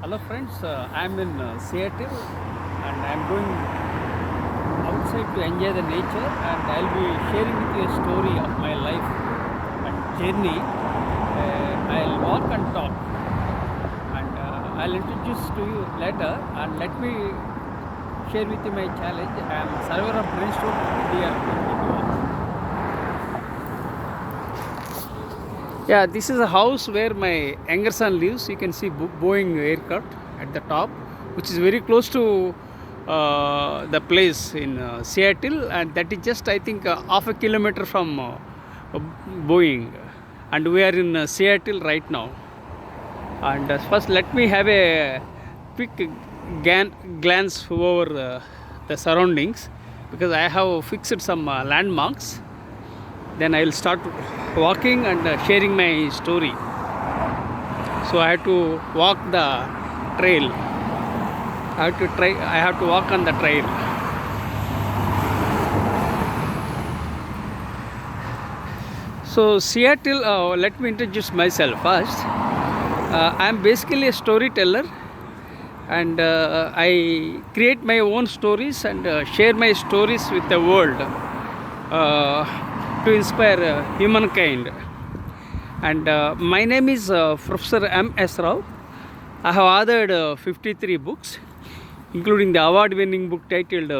Hello friends, I'm in Seattle and I'm going outside to enjoy the nature, and I'll be sharing with you a story of my life and journey. I'll walk and talk, and I'll introduce to you later, and let me share with you my challenge. I'm a survivor of brainstorm India 2021. Yeah, this is a house where my younger son lives. You can see Boeing aircraft at the top, which is very close to the place in Seattle, and that is just I think half a kilometer from Boeing, and we are in Seattle right now. And first, let me have a quick glance over the surroundings, because I have fixed some landmarks. Then I will start walking and sharing my story. So I have to walk the trail. I have to walk on the trail. So Seattle, let me introduce myself first. I am basically a storyteller, and I create my own stories and share my stories with the world to inspire humankind. And my name is Professor M.S.Rao. I have authored 53 books, including the award-winning book titled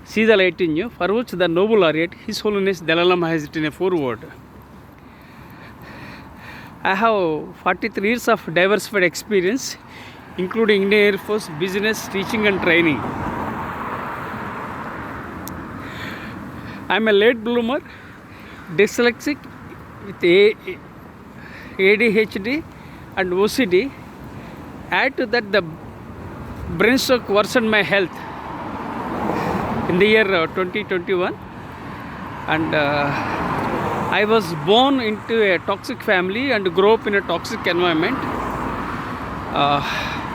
See the Light in You, for which the Nobel laureate His Holiness Dalai Lama has written a foreword. I have 43 years of diversified experience, including Indian Air Force, business, teaching and training. I am a late bloomer, dyslexic with ADHD and OCD. Add to that, the brain stroke worsened my health in the year 2021, and I was born into a toxic family and grew up in a toxic environment.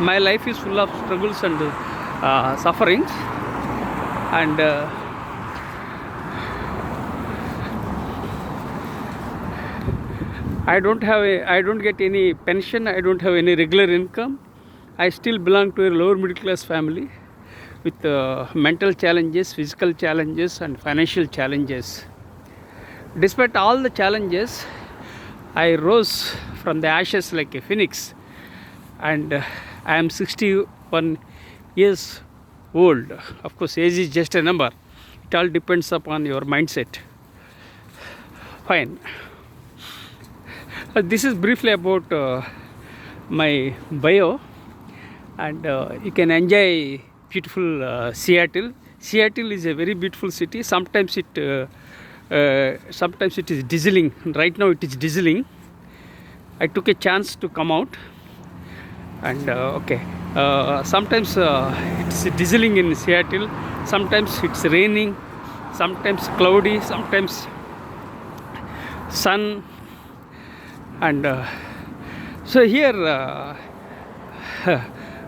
My life is full of struggles and sufferings, and I don't get any pension. I don't have any regular income. I still belong to a lower middle class family with mental challenges, physical challenges, and financial challenges. Despite all the challenges, I rose from the ashes like a phoenix, and I am 61 years old. Of course, age is just a number. It all depends upon your mindset. Fine. This is briefly about my bio, and you can enjoy beautiful Seattle. Seattle is a very beautiful city. Sometimes it is drizzling. Right now it is drizzling. I took a chance to come out, and sometimes it's drizzling in Seattle. Sometimes it's raining. Sometimes cloudy. Sometimes sun. And so here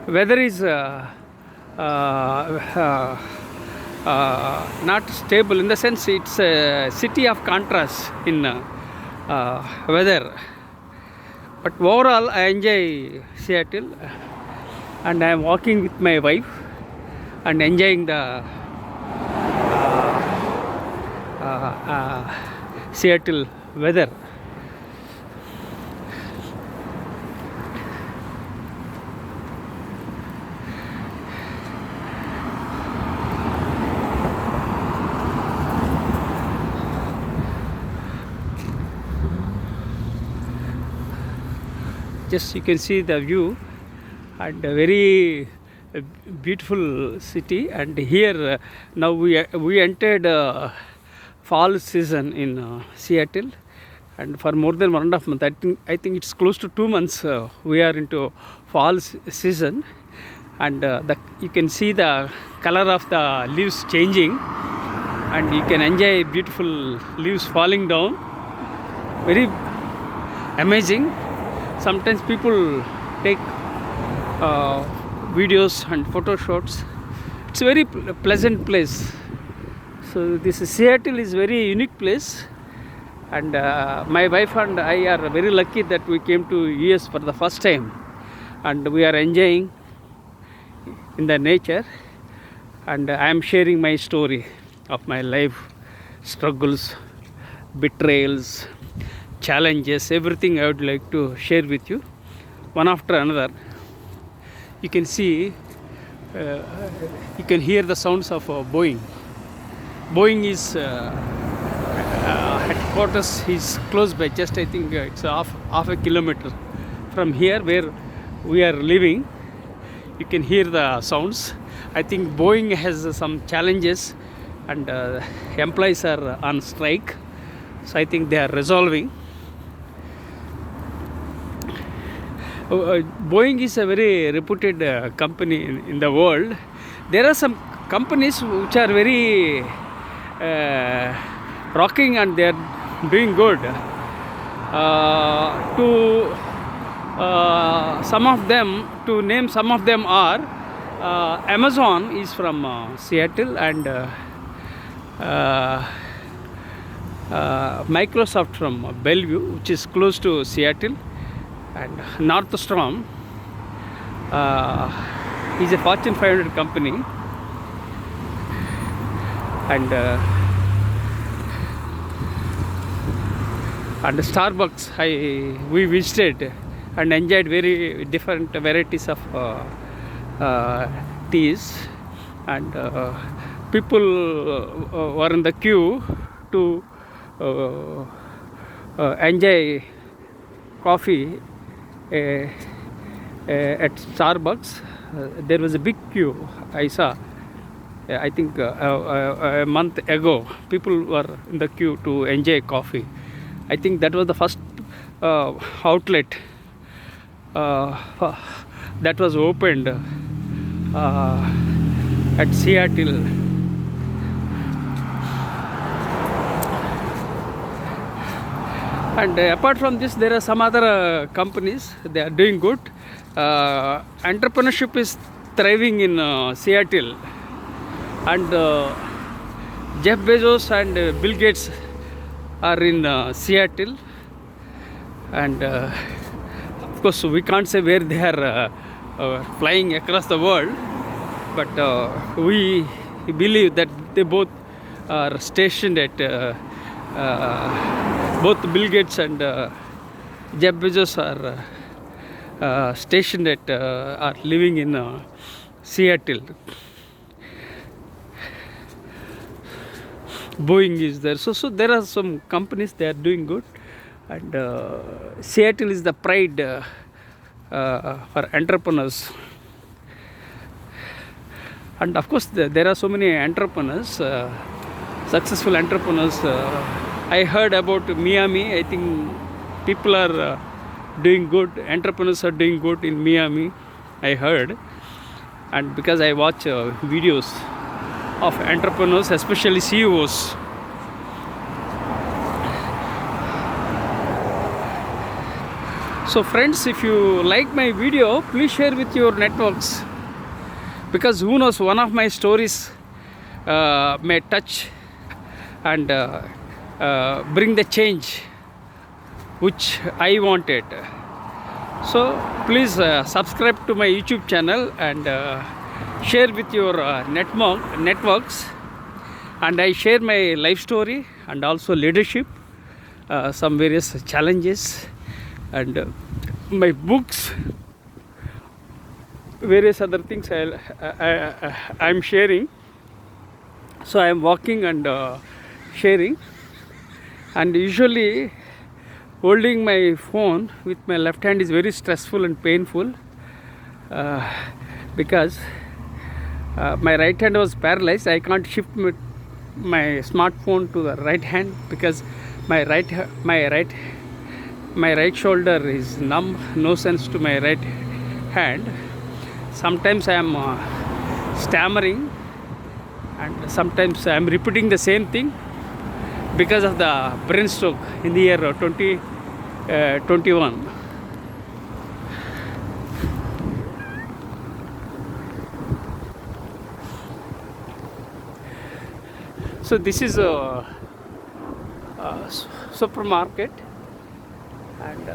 weather is not stable, in the sense it's a city of contrast in weather. But overall, I enjoy Seattle, and I am walking with my wife and enjoying the Seattle weather. Just you can see the view, and a very beautiful city. And here now we entered fall season in Seattle, and for more than 1.5 months, I think it's close to 2 months, we are into fall season. And you can see the color of the leaves changing, and you can enjoy beautiful leaves falling down. Very amazing. Sometimes people take videos and photo shots. It's a very pleasant place. So this Seattle is very unique place, and my wife and I are very lucky that we came to US for the first time. and we are enjoying in the nature, and I am sharing my story of my life struggles, betrayals, challenges, everything I would like to share with you one after another. You can see, you can hear the sounds of Boeing. Boeing is headquarters is close by, just I think it's half a kilometer from here where we are living. You can hear the sounds. I think Boeing has some challenges, and employees are on strike, so I think they are resolving. Boeing is a very reputed company in the world. There are some companies which are very rocking, and they are doing good. Some of them, to name some of them, are Amazon is from Seattle, and Microsoft from Bellevue, which is close to Seattle, and Northstorm is a Fortune 500 company, and Starbucks we visited and enjoyed very different varieties of teas, and people were in the queue to enjoy coffee at Starbucks. There was a big queue I saw. I think a month ago, people were in the queue to enjoy coffee. I think that was the first outlet that was opened at Seattle. And apart from this, there are some other companies, they are doing good. Entrepreneurship is thriving in Seattle, and Jeff Bezos and Bill Gates are in Seattle, and of course we can't say where they are flying across the world, but we believe that they both are stationed at both Bill Gates and Jeff Bezos are stationed at are living in Seattle. Boeing is there, so there are some companies, they are doing good, and Seattle is the pride for entrepreneurs. And of course there are so many entrepreneurs, successful entrepreneurs. I heard about Miami. I think people are doing good, entrepreneurs are doing good in Miami, I heard, and because I watch videos of entrepreneurs, especially CEOs. So friends, if you like my video, please share with your networks, because who knows, one of my stories may touch and bring the change which I wanted. So please subscribe to my YouTube channel and share with your networks, and I share my life story and also leadership, some various challenges, and my books, various other things I'm sharing. So I am walking and sharing, and usually holding my phone with my left hand is very stressful and painful, because my right hand was paralyzed. I can't shift my smartphone to the right hand because my right shoulder is numb, no sense to my right hand. Sometimes I am stammering, and sometimes I am repeating the same thing because of the brain stroke in the year 2021. So this is a supermarket, and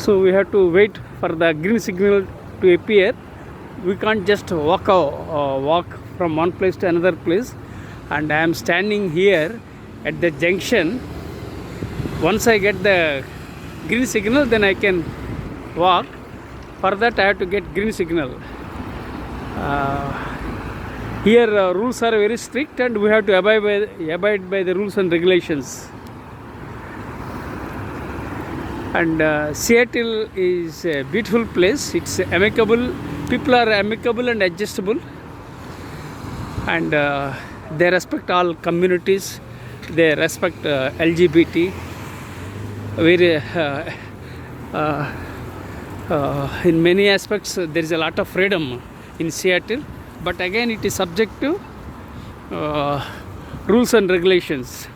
So we have to wait for the green signal to appear. We can't just walk from one place to another place. And I am standing here at the junction. Once I get the green signal, then I can walk. For that I have to get green signal. Here rules are very strict and we have to abide by the rules and regulations. And Seattle is a beautiful place. It's amicable. People are amicable and adjustable. And they respect all communities. They respect LGBT. Very in many aspects there is a lot of freedom in Seattle, but again it is subject to rules and regulations.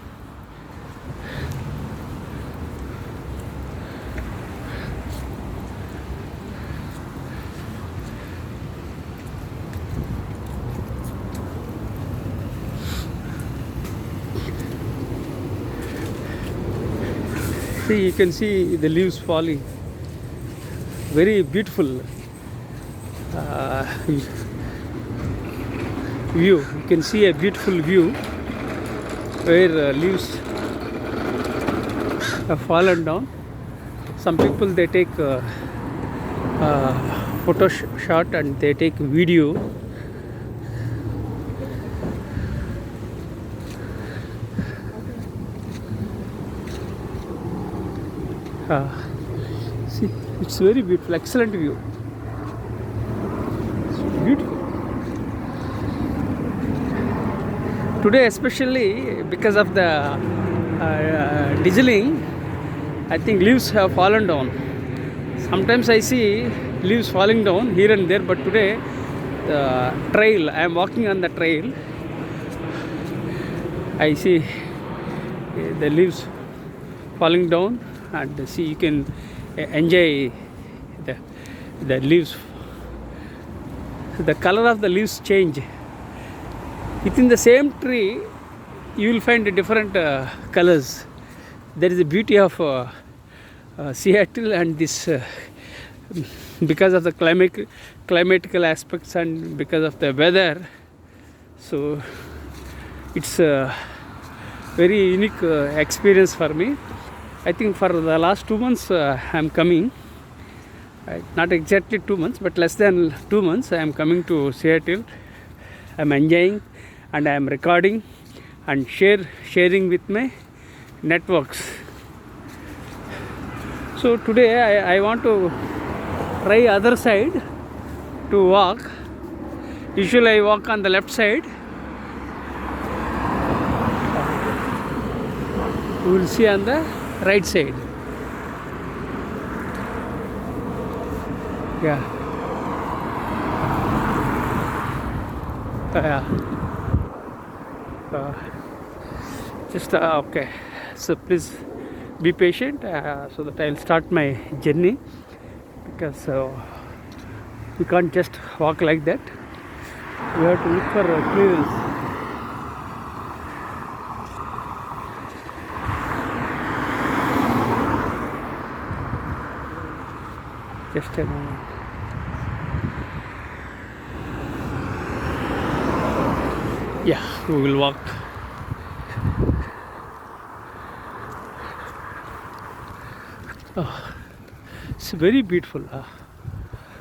See, you can see the leaves falling. Very beautiful view. You can see a beautiful view where leaves have fallen down. Some people they take photo shot and they take video. See, it's very beautiful, excellent view. It's beautiful. Today, especially because of the drizzling, I think leaves have fallen down. Sometimes I see leaves falling down here and there, but today the trail, I am walking on the trail, I see the leaves falling down. And see, you can enjoy the leaves. The color of the leaves change. Within the same tree, you will find different colors. That is the beauty of Seattle, and this because of the climatical aspects and because of the weather. So it's a very unique experience for me. I think for the last 2 months I am coming, not exactly 2 months, but less than 2 months I am coming to Seattle. I am enjoying and I am recording and sharing with my networks. So today I want to try other side to walk. Usually I walk on the left side. We will see on the right side. Yeah. Just okay. So please be patient so that I'll start my journey, because we can't just walk like that. We have to look for clearance. Just a moment. Yeah, we will walk. Oh, it's very beautiful.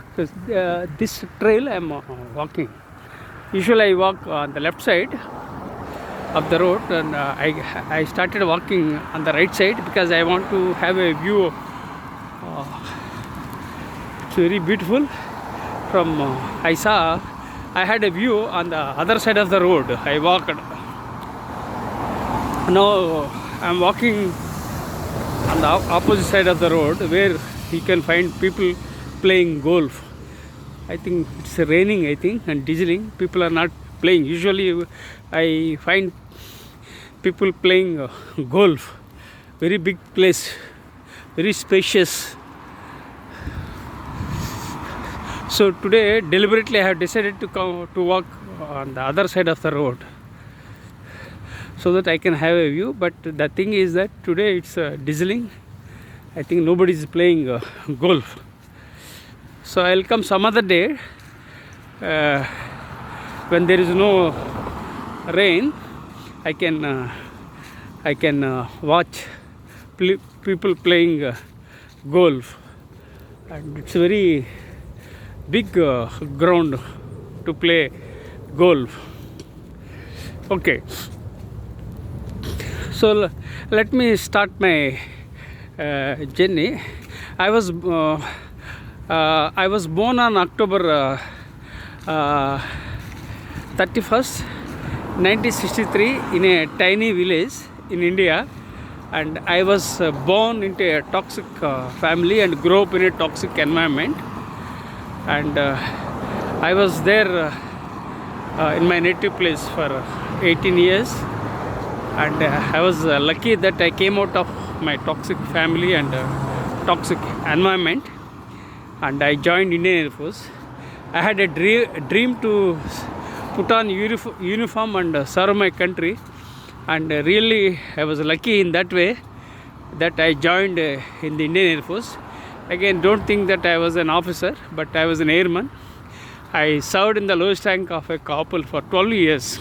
Because this trail I am walking. Usually I walk on the left side of the road, and I started walking on the right side because I want to have a view. It's very beautiful. From I had a view on the other side of the road. I walked. Now I am walking on the opposite side of the road, where you can find people playing golf. I think it's raining, I think, and drizzling. People are not playing. Usually I find people playing golf. Very big place, very spacious. So today deliberately I have decided to come to walk on the other side of the road so that I can have a view. But the thing is that today it's drizzling I think nobody is playing golf. So I'll come some other day when there is no rain. I can watch people playing golf, and it's a very big ground to play golf. Okay, so let me start my journey. I was born on October 31st, 1963 in a tiny village in India, and I was born into a toxic family and grew up in a toxic environment, and I was there in my native place for 18 years, and I was lucky that I came out of my toxic family and toxic environment, and I joined Indian Air Force. I had a dream to put on uniform and serve my country, and really I was lucky in that way that I joined in the Indian Air Force. Again, don't think that I was an officer, but I was an airman. I served in the lowest rank of a corporal for 12 years,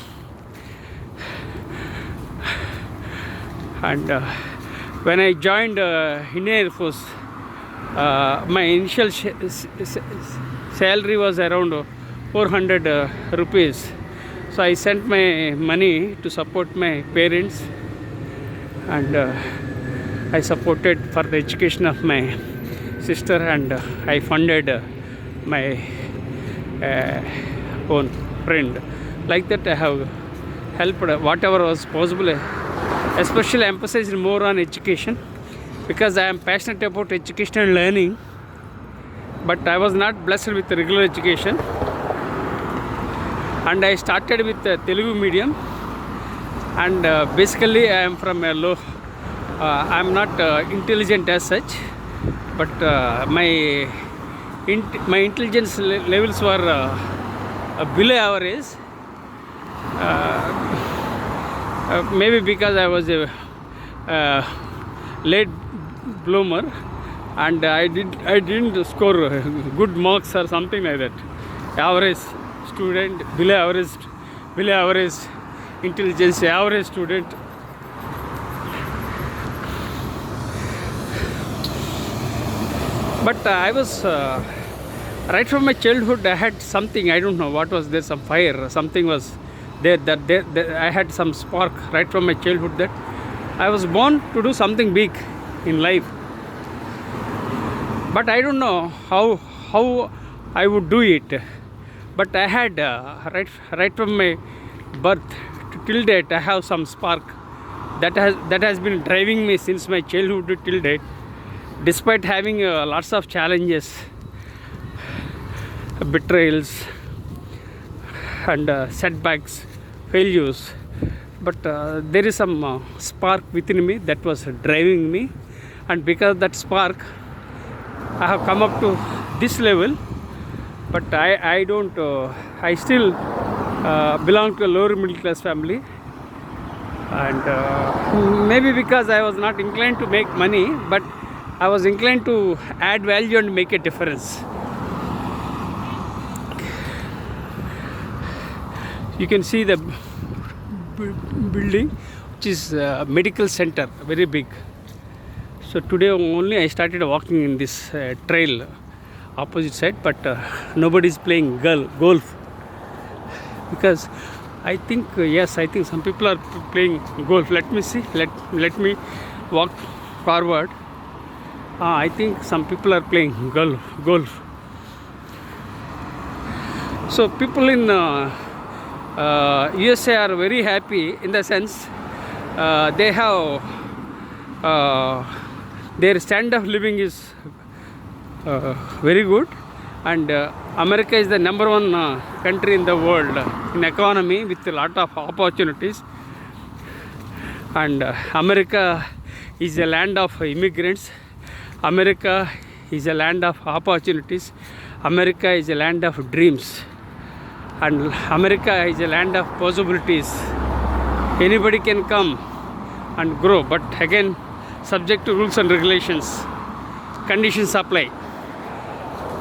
and when I joined Indian Air Force, my initial salary was around 400 rupees. So I sent my money to support my parents, and I supported for the education of my sister, and I funded my own friend. Like that, I have helped whatever was possible, especially emphasized more on education, because I am passionate about education and learning, but I was not blessed with regular education, and I started with Telugu medium, and basically I am from a low, I am not intelligent as such, but my intelligence levels were below average, maybe because I was a late bloomer, and I didn't score good marks or something like that. Average student, below average intelligence, average student. But I was right from my childhood. I had something, I don't know what was there, some fire, something was there, that I had some spark right from my childhood, that I was born to do something big in life. But I don't know how I would do it. But I had right from my birth till date, I have some spark that has been driving me since my childhood till date, despite having lots of challenges, betrayals, and setbacks, failures. But there is some spark within me that was driving me, and because of that spark, I have come up to this level. But I don't, I still belong to a lower middle class family, and maybe because I was not inclined to make money, but I was inclined to add value and make a difference. You can see the building, which is medical center, very big. So today only I started walking in this trail opposite side, but nobody is playing golf, because I think yes, I think some people are playing golf. Let me see, let me walk forward. I think some people are playing golf. So people in USA are very happy, in the sense they have their standard of living is very good, and America is the number one country in the world in economy, with a lot of opportunities, and America is a land of immigrants. America is a land of opportunities. America is a land of dreams, and America is a land of possibilities. Anybody can come and grow, but again subject to rules and regulations. conditions apply.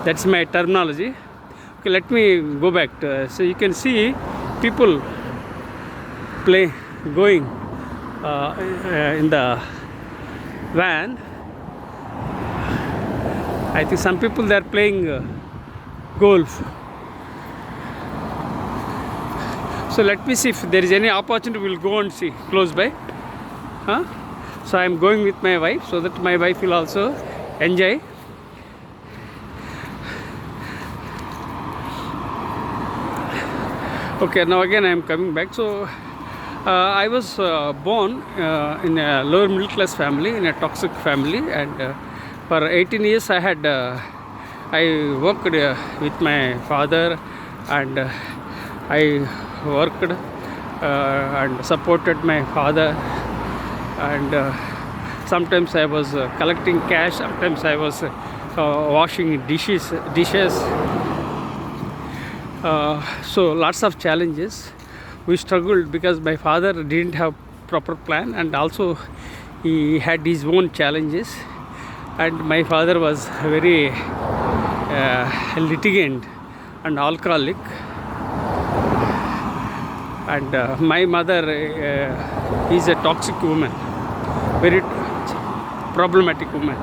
That's my terminology. Okay, let me go back to, so you can see people going in the van. I think some people they are playing golf. So let me see if there is any opportunity. We'll go and see close by. So I am going with my wife so that my wife will also enjoy. Okay, now again I am coming back. So I was born in a lower middle class family, in a toxic family, and for 18 years I worked with my father, and I worked and supported my father, and sometimes I was collecting cash, sometimes I was washing dishes. So lots of challenges. We struggled because my father didn't have proper plan, and also he had his own challenges, and my father was very litigant and alcoholic, and my mother is a toxic woman, very problematic woman.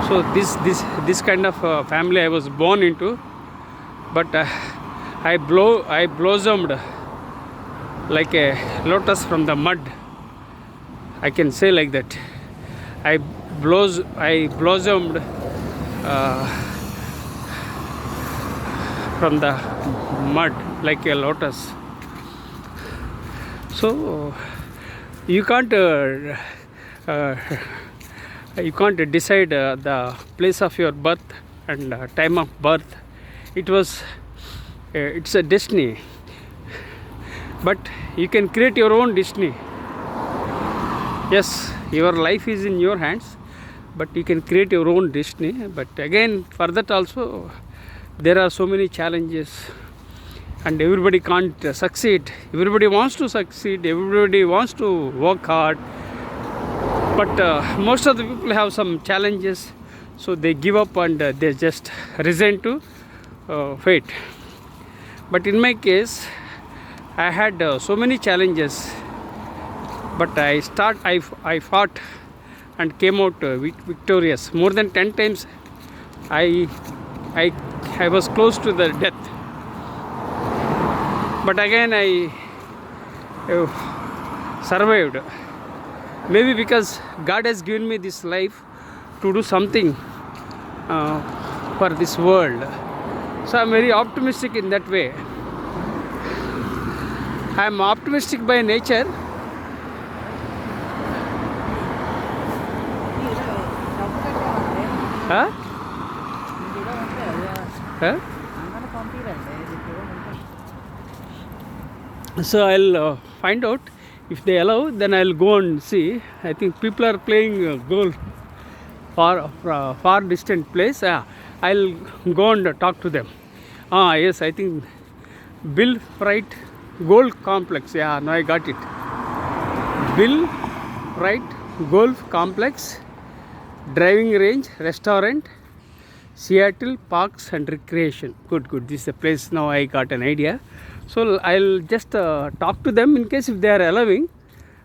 So this kind of family I was born into, but I blossomed like a lotus from the mud. I can say like that. I blossomed from the mud like a lotus. So you can't decide the place of your birth and time of birth. It's a destiny, but you can create your own destiny. Yes, your life is in your hands, but you can create your own destiny. But again, for that also there are so many challenges, and everybody can't succeed. Everybody wants to succeed, everybody wants to work hard, but most of the people have some challenges, so they give up and they just resign to fate. But in my case, I had so many challenges, but I fought and came out victorious. More than 10 times I was close to the death, but again I survived. Maybe because God has given me this life to do something for this world. So I'm very optimistic in that way. I'm optimistic by nature. Huh? Huh? So I'll find out if they allow, then I'll go and see. I think people are playing golf far distant place. I'll go and talk to them. Yes, I think Bill Wright Golf Complex. Yeah, now I got it. Bill Wright Golf Complex, driving range, restaurant, Seattle Parks and Recreation. Good. This is the place. Now I got an idea. So I'll just talk to them in case if they are allowing.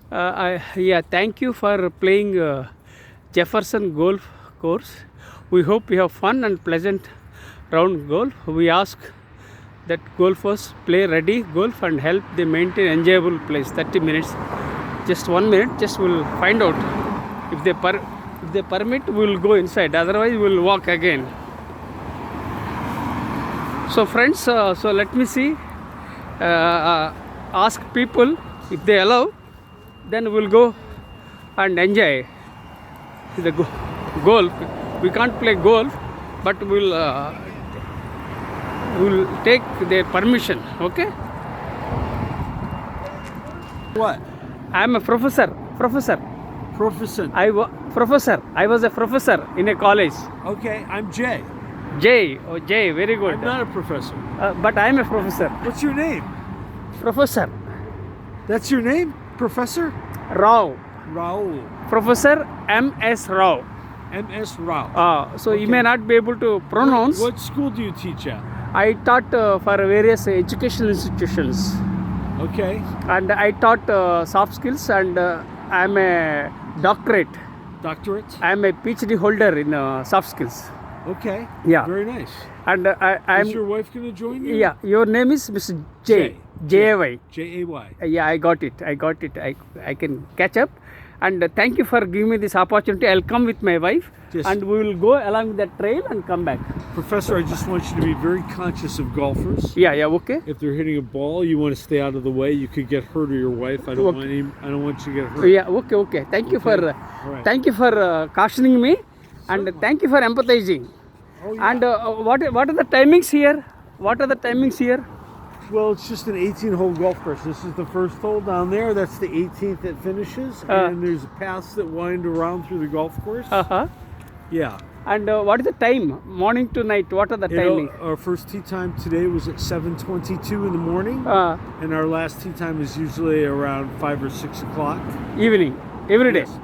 Thank you for playing Jefferson Golf Course. We hope you have fun and pleasant round golf. We ask that golfers play ready golf and help they maintain enjoyable place. 30 minutes, just 1 minute. Just we'll find out if they permit. We'll go inside. Otherwise, we'll walk again. So friends, so let me see. Ask people if they allow. Then we'll go and enjoy the golf. We can't play golf, but we'll take their permission. Okay. What? I'm a professor. Professor. Professor. I was a professor in a college. Okay, I'm Jay. Jay. Oh, Jay. Very good. I'm not a professor. But I'm a professor. What's your name? Professor. That's your name? Professor? Rao. Raul. Professor M.S. Rao. MS Rao. So you may not be able to pronounce. What school do you teach at? I taught for various educational institutions, Okay. and I taught soft skills, and I'm a doctorate. Doctorate? I'm a PhD holder in soft skills. Okay. Yeah. Very nice. And I'm. Is your wife going to join you? Yeah, your name is Mr. J. J-A-Y. J-A-Y. Yeah, I got it. I can catch up. And thank you for giving me this opportunity. I'll come with my wife, Yes. and we will go along that trail and come back. Professor, I just want you to be very conscious of golfers. Yeah, okay. If they're hitting a ball, you want to stay out of the way. You could get hurt or your wife. I don't Okay. want any, I don't want you to get hurt. Yeah, okay. Thank you for All right. thank you for cautioning me, and thank you for empathizing. Oh, yeah. And what are the timings here? What are the timings here? Well, it's just an 18-hole golf course. This is the first hole down there. That's the 18th that finishes. And there's paths that wind around through the golf course. Uh-huh. Yeah. And what is the time? Morning to night? What are the timings? Our first tee time today was at 7:22 in the morning. And our last tee time is usually around 5 or 6 o'clock. Evening, every day. Yes.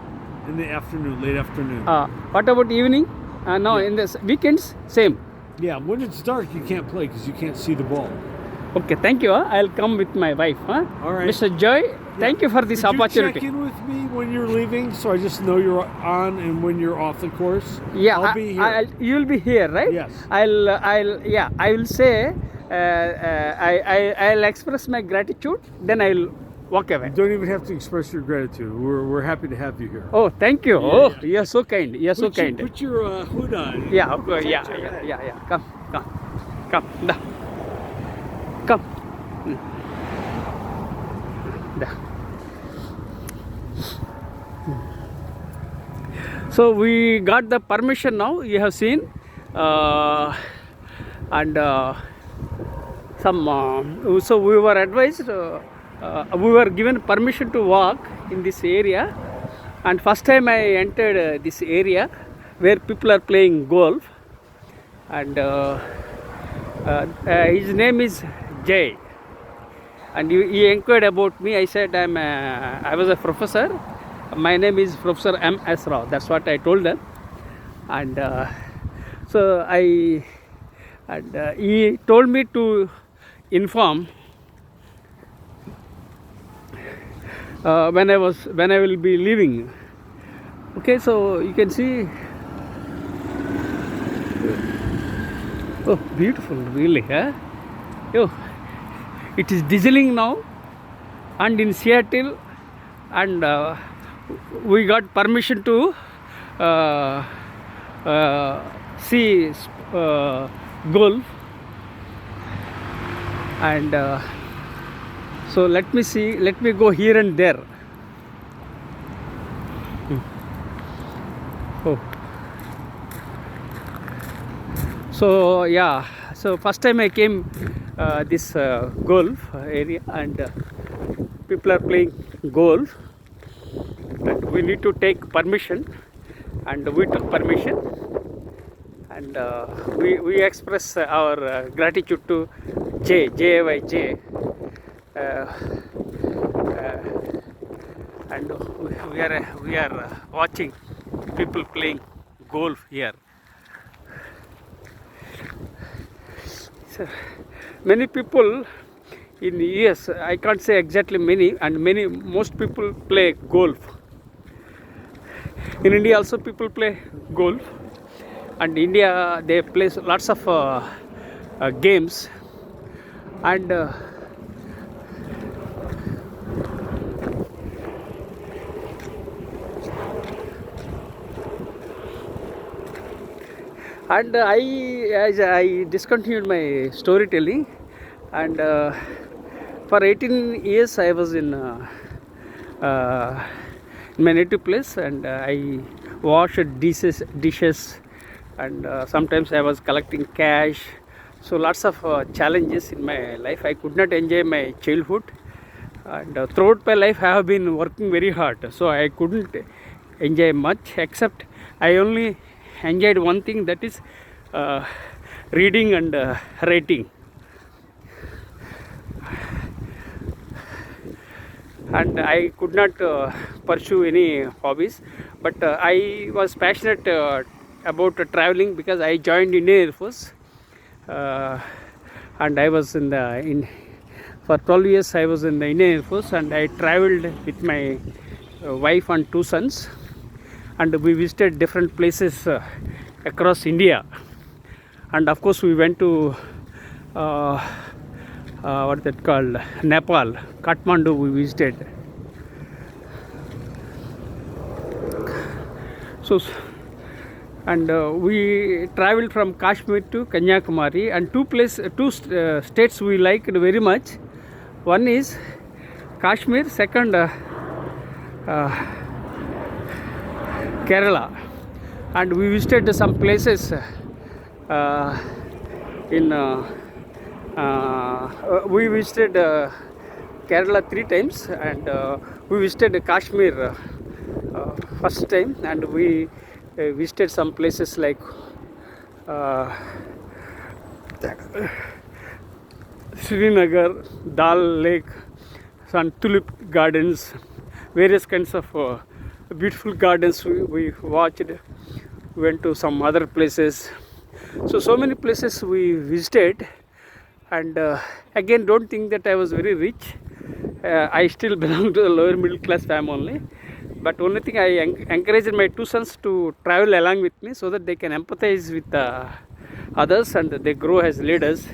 In the afternoon, late afternoon. What about evening? No, in the weekends, same. Yeah, when it's dark, you can't play because you can't see the ball. Okay, thank you. I'll come with my wife. All right. Mr. Joy, thank you for this Could opportunity. you check in with me when you're leaving so I just know you're on and when you're off the course? Yeah, I'll be here. you'll be here, right? Yes. I will say, I'll express my gratitude, then I'll walk away. You don't even have to express your gratitude. We're happy to have you here. Oh, thank you. Yeah. You're so kind. You're so kind. Put your hood on. Yeah, okay, yeah. Come. Da. Come. Da. So we got the permission now. You have seen, and some. So we were advised. We were given permission to walk in this area, and first time I entered this area where people are playing golf, and his name is Jay, and he inquired about me. I said I was a professor. My name is Professor M.S. Rao. That's what I told them, and so he told me to inform when I will be leaving. Okay, so you can see. Oh, beautiful, really, huh? Oh, it is drizzling now, and in Seattle, and we got permission to see golf, and so let me go here and there. Oh. So yeah, so first time I came this golf area, and people are playing golf, and we need to take permission, and we took permission, and we express our gratitude to J-A-Y, and we are watching people playing golf here. So, many people in US, I can't say exactly many, and most people play golf. In India also people play golf, and India they play lots of games, and as I discontinued my storytelling, and for 18 years I was in my native place, and I washed dishes, and sometimes I was collecting cash. So lots of challenges in my life. I could not enjoy my childhood, and throughout my life I have been working very hard, so I couldn't enjoy much, except I only enjoyed one thing, that is reading and writing. and I could not pursue any hobbies. But I was passionate about traveling because I joined Indian Air Force, and I was in for 12 years. I was in the Indian Air Force, and I traveled with my wife and two sons, and we visited different places across India. And of course, we went to what that called, Nepal, Kathmandu. We visited. So, and we traveled from Kashmir to Kanyakumari, and two states we liked very much. One is Kashmir, second Kerala, and we visited some places we visited Kerala 3 times, and we visited Kashmir first time, and we visited some places like Srinagar, Dal Lake, some tulip gardens, various kinds of beautiful gardens we watched. We went to some other places. So many places we visited, and again, don't think that I was very rich. I still belong to the lower middle class family only. But only thing, I encouraged my two sons to travel along with me so that they can empathize with others and they grow as leaders.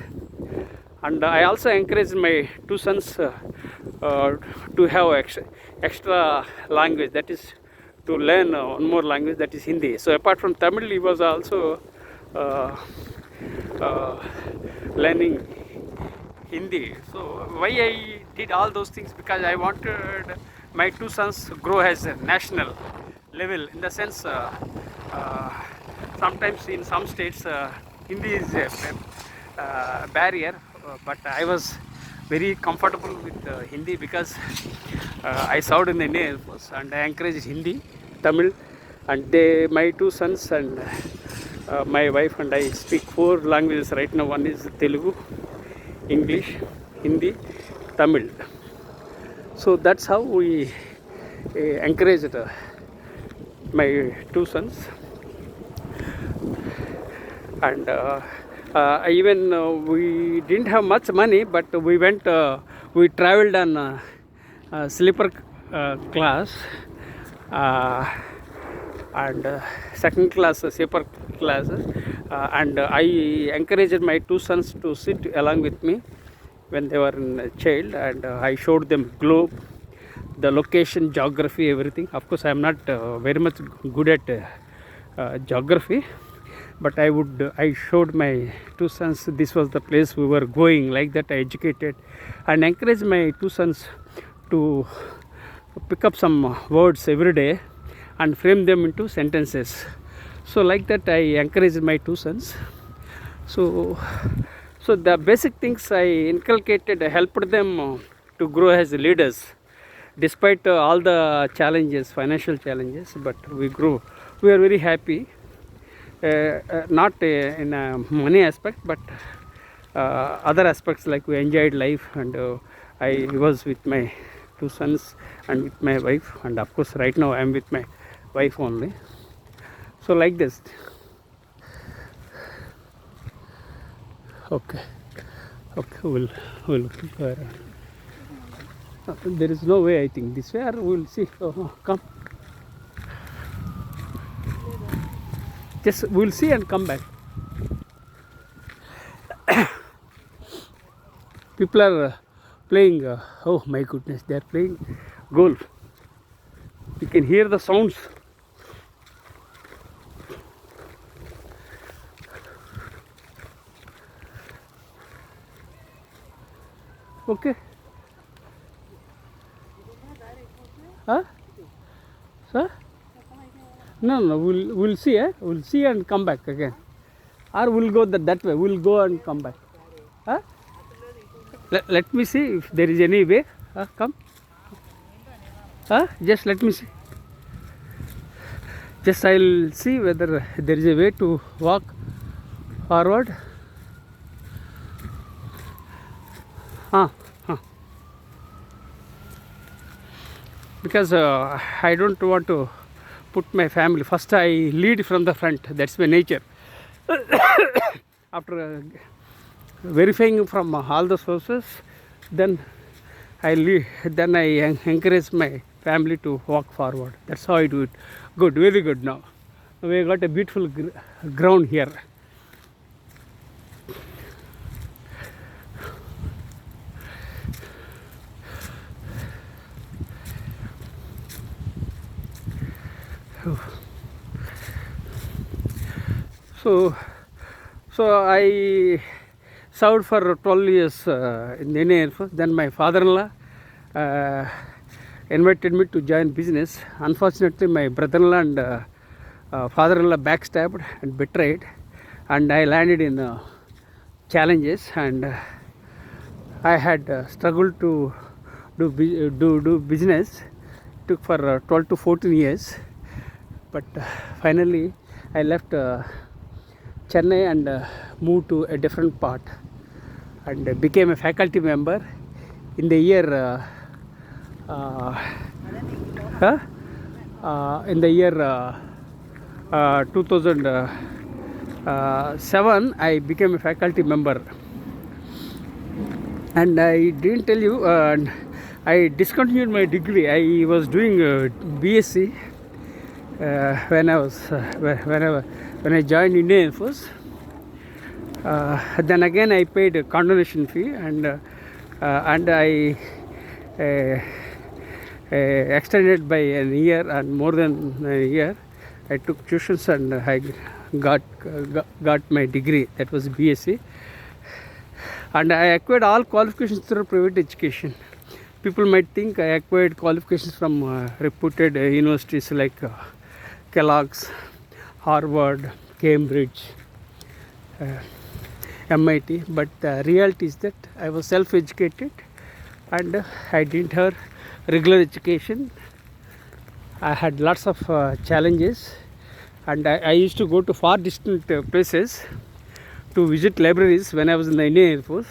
And I also encouraged my two sons to have extra language, that is to learn one more language, that is Hindi. So apart from Tamil, he was also learning Hindi. So why I did all those things? Because I wanted my two sons grow as a national level, in the sense sometimes in some states Hindi is a barrier, but I was very comfortable with Hindi because I served in the Indian Air Force, and I encouraged Hindi, Tamil, and my two sons and my wife and I speak 4 languages right now. One is Telugu, English, Hindi, Tamil. So that's how we encouraged my two sons. And even we didn't have much money, but we traveled on sleeper class and second class sleeper class, and I encouraged my two sons to sit along with me when they were in a child, and I showed them globe, the location, geography, everything. Of course, I am not very much good at geography, but I showed my two sons this was the place we were going. Like that, I educated and encouraged my two sons to pick up some words every day and frame them into sentences. So like that, I encouraged my two sons. So the basic things I inculcated helped them to grow as leaders, despite all the challenges, financial challenges. But we grew. We are very happy, not in a money aspect, but other aspects, like we enjoyed life, and I was with my two sons and with my wife, and of course right now I am with my wife only. So like this. Okay, we'll go around. There is no way, I think this way, or we'll see. Come, just we'll see and come back. People are playing, oh my goodness, they are playing golf. You can hear the sounds. Okay. Huh? Sir? No, we'll see. We'll see and come back again, or we'll go that way. We'll go and come back. Huh? Let me see if there is any way. Come. Just let me see. Just I'll see whether there is a way to walk forward. because I don't want to put my family first. I lead from the front. That's my nature. After verifying from all the sources, then I encourage my family to walk forward. That's how I do it. Good, very good. Now we got a beautiful ground here. So I served for 12 years in the Indian Air Force. Then my father-in-law invited me to join business. Unfortunately, my brother-in-law and father-in-law backstabbed and betrayed, and I landed in challenges, and I had struggled to do business. It took for 12 to 14 years, but finally I left Chennai and moved to a different part, and became a faculty member in the year in the year 2007. I became a faculty member, and I didn't tell you, I discontinued my degree. I was doing BSc when I joined Indian Air Force. Then again I paid a condonation fee, and I extended by a year and more than a year. I took tuitions and I got my degree. That was BSc, and I acquired all qualifications through private education. People might think I acquired qualifications from reputed universities like Kellogg's, Harvard, Cambridge, MIT, but the reality is that I was self-educated and I didn't have regular education. I had lots of challenges, and I used to go to far distant places to visit libraries when I was in the Indian Air Force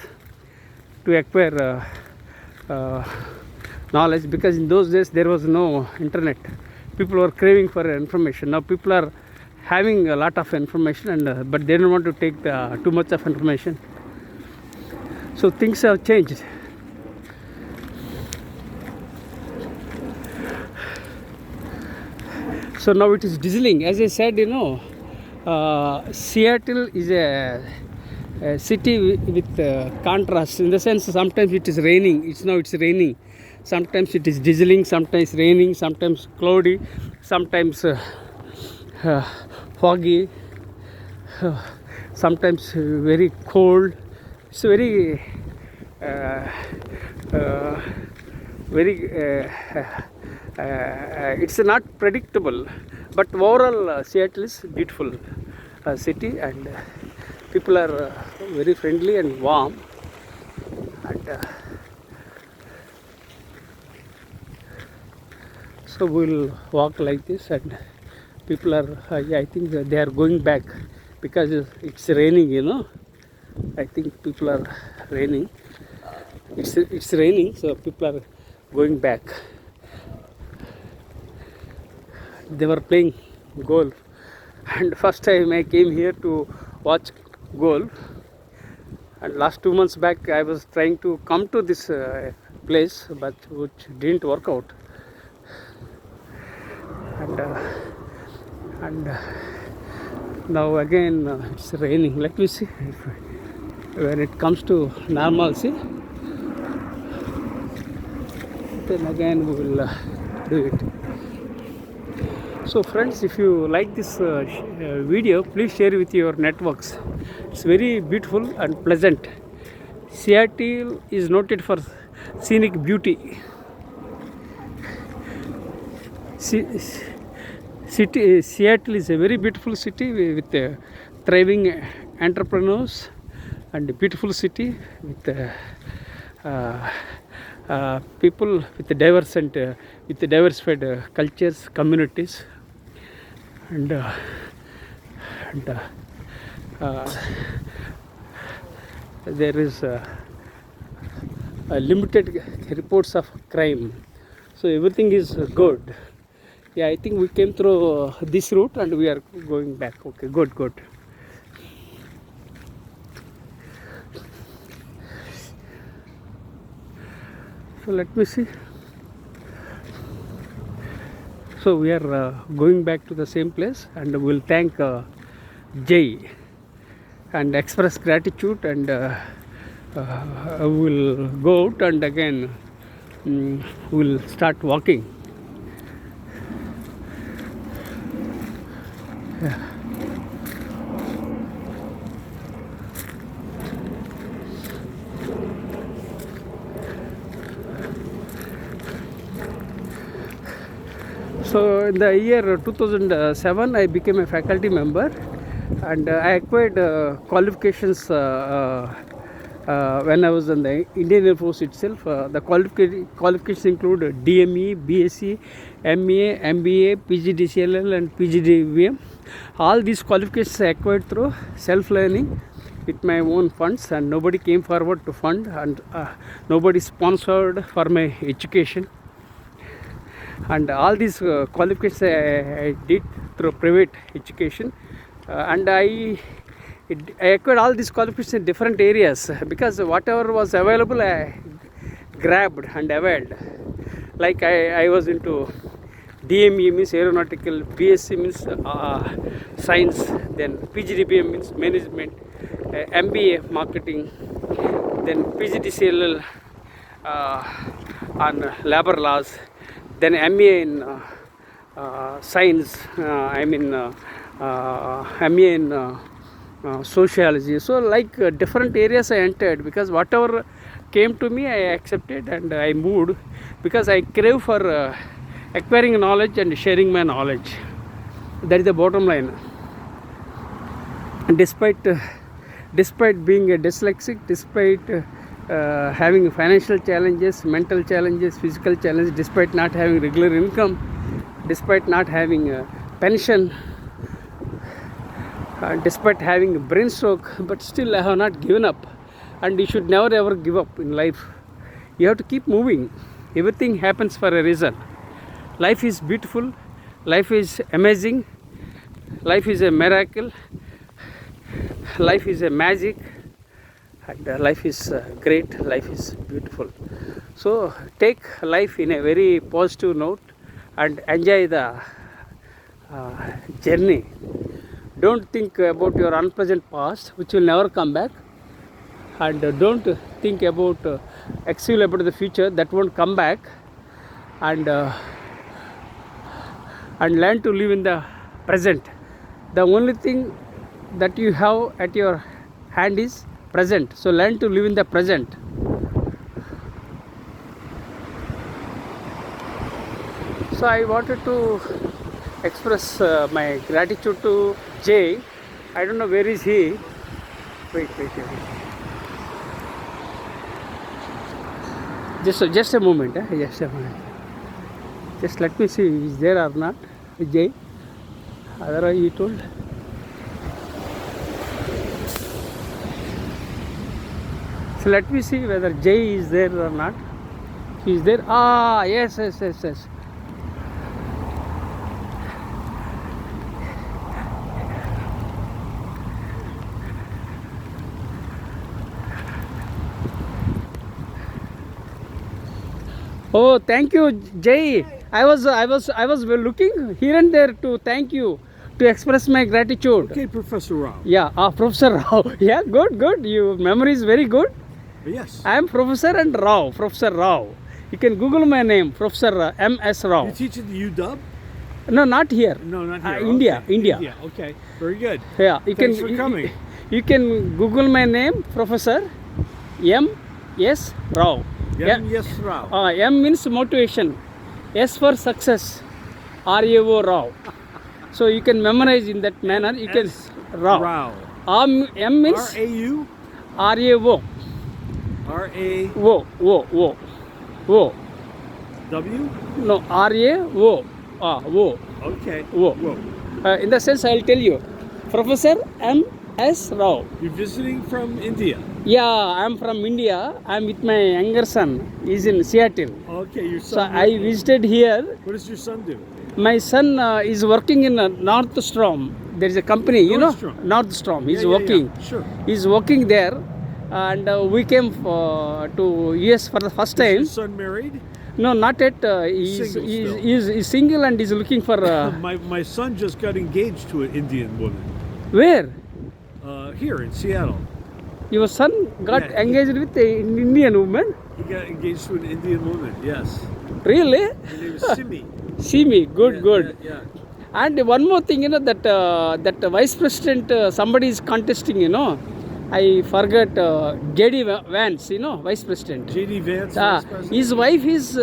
to acquire knowledge, because in those days there was no internet. People were craving for information. Now people are having a lot of information, and but they don't want to take too much of information. So things have changed. So now it is drizzling. As I said, Seattle is a city with contrast, in the sense sometimes it is raining. It's raining. Sometimes it is drizzling, sometimes raining, sometimes cloudy, sometimes foggy, sometimes very cold. It's very it's not predictable, but overall Seattle is a beautiful city, and people are very friendly and warm, and so we'll walk like this, and people are I think they are going back because it's raining. I think people are raining. It's raining, so people are going back. They were playing golf, and first time I came here to watch golf, and last 2 months back I was trying to come to this place, but which didn't work out, and now again it's raining. Let me see when it comes to normalcy, then again we will do it. So friends, if you like this video, please share with your networks. It's very beautiful and pleasant. Seattle is noted for scenic beauty. Seattle is a very beautiful city with thriving entrepreneurs, and a beautiful city with people with diverse and with diversified cultures, communities, and there is limited reports of crime. So everything is good. Yeah, I think we came through this route and we are going back. Okay, good, good. So let me see. So we are going back to the same place and we'll thank Jay and express gratitude, and we'll go out and again we'll start walking. Yeah. So in the year 2007 I became a faculty member, and I acquired qualifications when I was in the Indian Air Force itself. The qualifications include DME, BSc, MA, MBA, PGDCLL and PGDBM. All these qualifications I acquired through self-learning with my own funds, and nobody came forward to fund, and nobody sponsored for my education. And all these qualifications I did through private education, and I acquired all these qualifications in different areas, because whatever was available I grabbed and availed. Like I was into DME means aeronautical, BSc means science, then PGDBM means management, MBA marketing, then PGDCLL on labor laws, then MA in science, MA in sociology. So like different areas I entered, because whatever came to me I accepted and I moved, because I crave for acquiring knowledge and sharing my knowledge. That is the bottom line. And despite being a dyslexic, despite having financial challenges, mental challenges, physical challenges, despite not having regular income, despite not having a pension, despite having a brain stroke, but still I have not given up. And you should never ever give up in life. You have to keep moving. Everything happens for a reason. Life is beautiful, life is amazing, life is a miracle, life is a magic, and life is great, life is beautiful. So take life in a very positive note and enjoy the journey. Don't think about your unpleasant past, which will never come back, and don't think about exhale about the future, that won't come back, and learn to live in the present. The only thing that you have at your hand is present, so learn to live in the present. So I wanted to express my gratitude to Jay. I don't know where is he. Wait. Just a moment. Just a moment. Just let me see if he's there or not. Jay. Otherwise he told. So let me see whether Jay is there or not. He is there. Ah, yes. Oh, thank you, Jay. I was looking here and there to thank you, to express my gratitude. Okay, Professor Rao. Yeah, Professor Rao. Yeah, good. Your memory is very good. Yes. I am Professor and Rao, Professor Rao. You can Google my name, Professor M.S. Rao. You teach at the UW? No, not here. No, not here. India. Okay. India. Okay, very good. Yeah, Thanks for coming. You can Google my name, Professor M.S. Rao. Yes, Rao. M means motivation, S for success, R-A-O, Rao. So you can memorize in that manner. You can Rao. M means R-A-U? R-A-O. R-A... O. W? No, R-A-O. O. Okay. O. In the sense, I'll tell you. Professor M.S. Rao. You're visiting from India? Yeah, I'm from India. I'm with my younger son. He's in Seattle. Okay, your So son. I visited here. What does your son do? My son is working in Northstrom. There is a company, you know, Nordstrom. Nordstrom. He's Yeah, working. Sure. He's working there, and we came to US for the first Is your time. son married? No, not yet. He's, Single he's, still. he's single and he's looking for My son just got engaged to an Indian woman where? here in Seattle. Your son got Yeah, engaged with an Indian woman? He got engaged to an Indian woman. Yes. Really? Her name is Simi. See me, good, Yeah, good. Yeah. And one more thing, you know, that vice president, somebody is contesting, you know. I forgot J.D. Vance, you know, vice president. J.D. Vance. Ah, Vice President. his wife is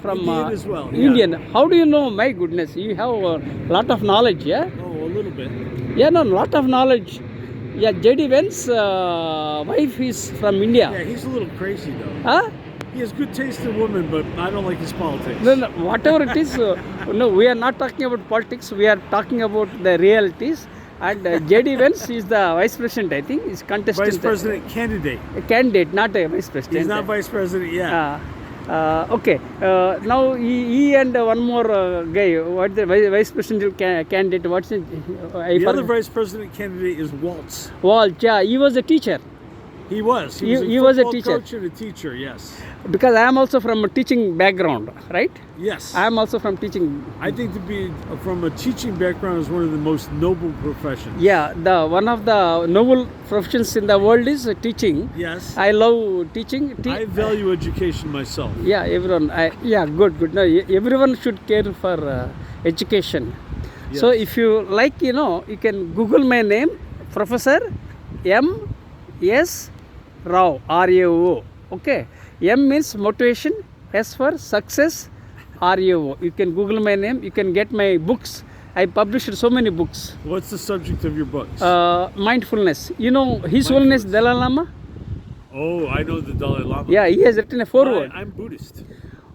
from Indian as well, yeah. Indian. How do you know? My goodness, you have a lot of knowledge, yeah? Oh, a little bit. Yeah, no, lot of knowledge. Yeah, J.D. Vance wife is from India. Yeah, he's a little crazy though. Huh? He has good taste in women, but I don't like his politics. No, no, whatever it is, no, we are not talking about politics. We are talking about the realities. And J.D. Vance is the vice president, I think. He's contestant. Vice President candidate. A candidate, not a vice president. He's not vice president yet. Okay. Now he and one more guy. What the vice president candidate? What's it? The other vice president candidate is Waltz. Walt. Yeah, he was a teacher. He was. He was a football teacher. coach and a teacher. Yes. Because I am also from a teaching background, right? Yes. I am also from teaching. I think to be from a teaching background is one of the most noble professions. Yeah, the one of the noble professions in the world is teaching. Yes. I love teaching. I value education myself. Yeah, everyone. Yeah, good. No, everyone should care for education. Yes. So if you like, you know, you can Google my name, Professor M.S. Rao, R-A-O. Okay. M means motivation, S for success, R-A-O. You can Google my name. You can get my books. I published so many books. What's the subject of your books? Mindfulness. You know, His Holiness Dalai Lama? Oh, I know the Dalai Lama. Yeah, he has written a foreword. I'm Buddhist.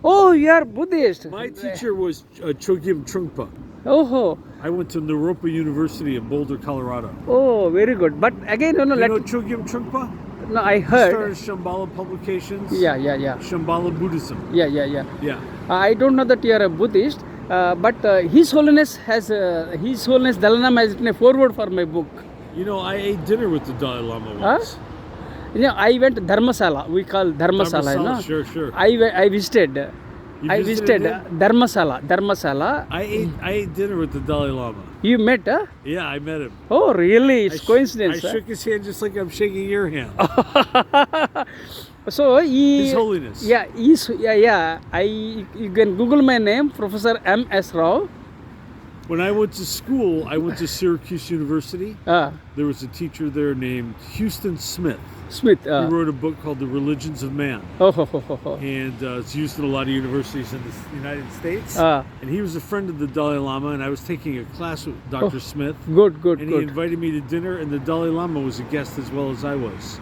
Oh, you are Buddhist. My teacher was Chogyam Trungpa. Oh, I went to Naropa University in Boulder, Colorado. oh, very good. But again, you know, You know Chogyam Trungpa? no, I He heard. started Shambhala Publications. Yeah. Shambhala Buddhism. Yeah. Yeah. I don't know that you are a Buddhist, but His Holiness His Holiness Dalai Lama has written a foreword for my book. You know, I ate dinner with the Dalai Lama once. You know, I went to Dharmasala. We call Dharmasala, you know. Sure. I visited. You I visited visited him? Dharmasala. I ate dinner with the Dalai Lama. You met, huh? Yeah, I met him. Oh, really? It's I coincidence. shook his hand just like I'm shaking your hand. So he, His Holiness. Yeah. You can Google my name, Professor M.S. Rao. When I went to school, I went to Syracuse University. There was a teacher there named Houston Smith. Smith. He wrote a book called The Religions of Man. Oh. And it's used in a lot of universities in the United States. Ah. And he was a friend of the Dalai Lama, and I was taking a class with Dr. Smith. Good. And he invited me to dinner, and the Dalai Lama was a guest as well as I was.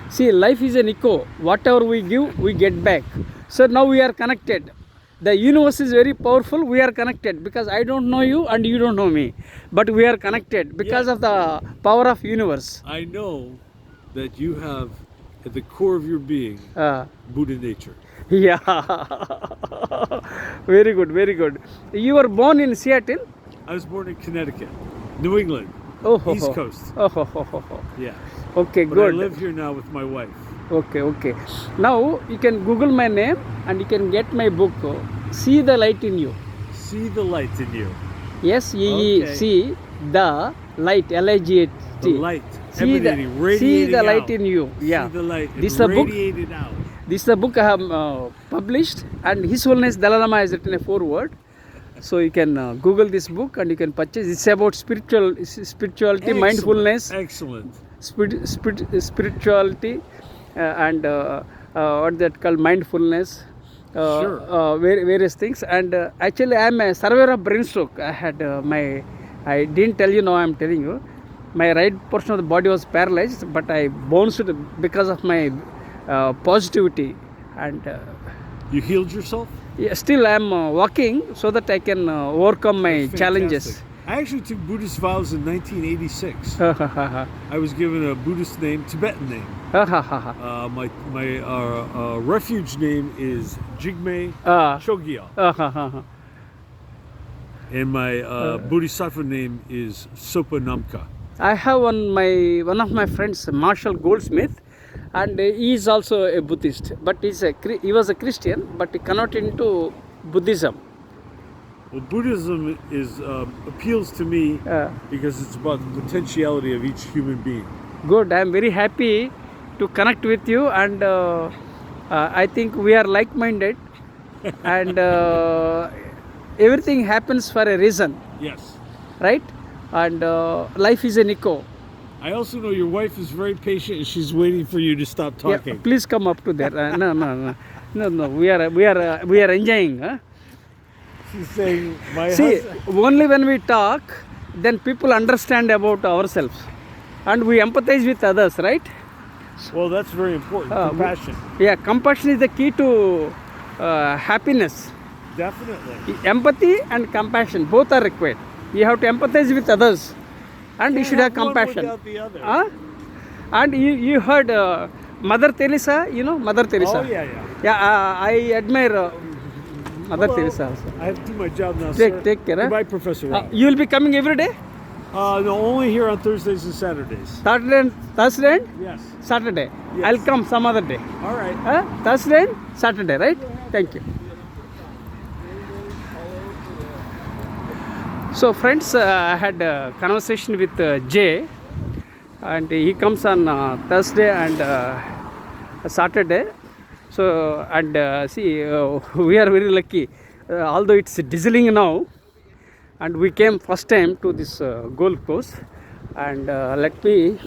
See, life is an echo. Whatever we give, we get back. So now we are connected. The universe is very powerful. We are connected because I don't know you and you don't know me. But we are connected because of the power of universe. I know that you have, at the core of your being, Buddha nature. Yeah. Very good. You were born in Seattle? I was born in Connecticut, New England, East Coast. Yeah. Okay, But good. I live here now with my wife. Okay. Now you can Google my name and you can get my book, See the Light in You. See the light in you. See the light, L-I-G-H-T. The light See the, emanating, radiating see the light out. in you. Yeah. See the light This is a book. radiated out. This is a book I have published, and His Holiness Dalai Lama has written a foreword. So you can Google this book and you can purchase. It's about spirituality, Excellent. mindfulness, Excellent. spirituality, and what that called mindfulness. Sure. Various things. And actually, I am a survivor of brain stroke. I had I didn't tell you, now I am telling you. My right portion of the body was paralyzed, but I bounced because of my positivity. And You healed yourself? yeah, still I am walking so that I can overcome my That's challenges. fantastic. I actually took Buddhist vows in 1986. I was given a Buddhist name, Tibetan name. My refuge name is Jigme Chogyal. And my Bodhisattva name is Sopa Namka. I have one of my friends, Marshall Goldsmith, and he is also a Buddhist, but he was a Christian, but he converted into Buddhism. Well, Buddhism appeals to me because it's about the potentiality of each human being. Good. I am very happy to connect with you, and I think we are like-minded, and everything happens for a reason. Yes. Right? And life is an echo. I also know your wife is very patient and she's waiting for you to stop talking. Yeah, please come up to that. No. We are enjoying. Huh? She's saying, See, only when we talk, then people understand about ourselves, and we empathize with others, right? Well, that's very important. Compassion. Compassion is the key to happiness. Definitely. Empathy and compassion both are required. You have to empathize with others, and you should have compassion. One without the other. And you heard Mother Teresa, you know Mother Teresa? Oh, yeah. Yeah, I admire Mother Teresa also. I have to do my job now, sir. Take care. Goodbye, Professor Rao. You will be coming every day? No, only here on Thursdays and Saturdays. Thursday and Yes. Saturday. Yes. I'll come some other day. All right. Thursday and Saturday, right? Thank you. So friends, I had a conversation with Jay, and he comes on Thursday and Saturday. So, and see, we are very lucky, although it's drizzling now, and we came first time to this golf course. And let me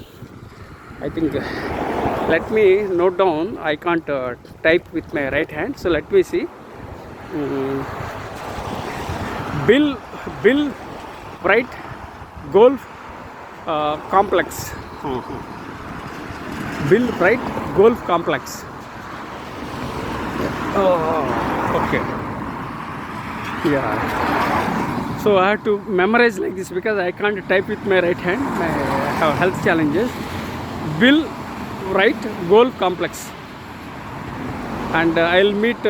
note down. I can't type with my right hand, so let me see. Bill Wright Golf Complex. Bill Wright Golf Complex. Okay. Yeah. So I have to memorize like this because I can't type with my right hand. I have health challenges. Bill Wright Golf Complex. And I'll meet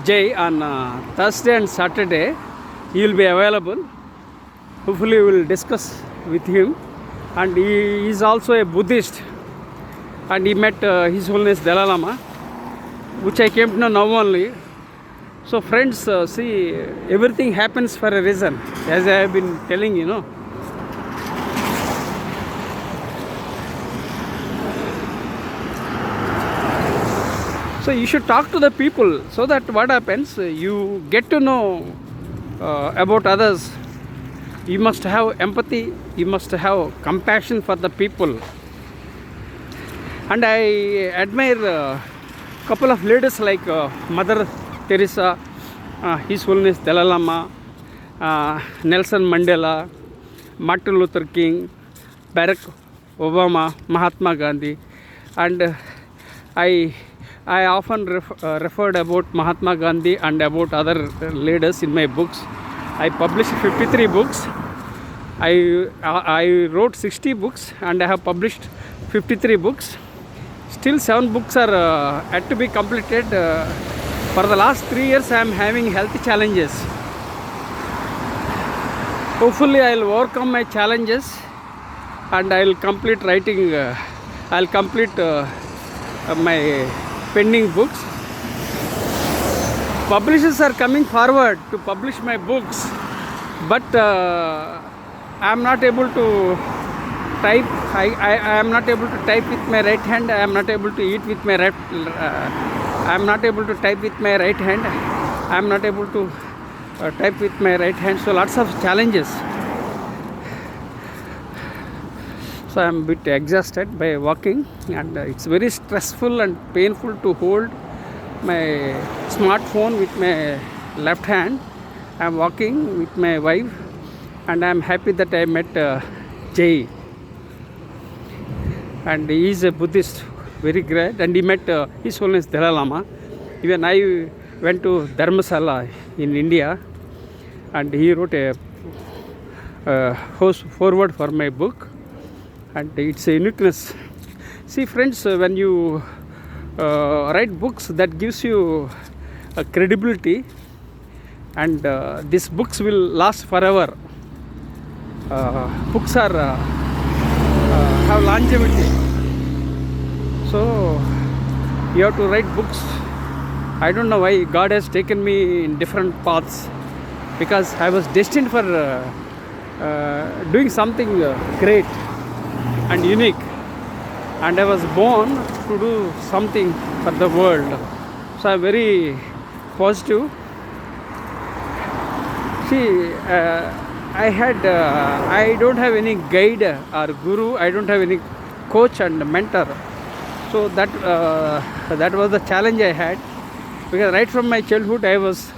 Jay on Thursday and Saturday. He will be available. Hopefully we will discuss with him. And he is also a Buddhist. And he met His Holiness Dalai Lama, which I came to know now only. So friends, see, everything happens for a reason, as I have been telling you, know. So you should talk to the people, so that what happens, you get to know about others. You must have empathy, you must have compassion for the people. And I admire a couple of leaders like Mother Teresa, His Holiness Dalai Lama, Nelson Mandela, Martin Luther King, Barack Obama, Mahatma Gandhi. And I often referred about Mahatma Gandhi and about other leaders in my books. I published 53 books. I wrote 60 books and I have published 53 books. Still 7 books are yet to be completed. For the last 3 years I am having health challenges. Hopefully I will overcome my challenges and I will complete writing. I will complete my pending books. Publishers are coming forward to publish my books, but I am not able to type. I am not able to type with my right hand. I am not able to eat with my right. I am not able to type with my right hand. I am not able to type with my right hand. So lots of challenges. So I am a bit exhausted by walking, and it's very stressful and painful to hold my smartphone with my left hand. I am walking with my wife, and I am happy that I met Jay, and he is a Buddhist, very great, and he met His Holiness Dalai Lama. Even I went to Dharmasala in India, and he wrote a forward for my book, and it's a uniqueness. See friends, when you write books, that gives you a credibility, and these books will last forever. Books are have longevity, so you have to write books. I don't know why God has taken me in different paths, because I was destined for doing something great and unique, and I was born to do something for the world. So I'm very positive. See, I don't have any guide or guru. I don't have any coach and mentor. So that was the challenge I had, because right from my childhood I was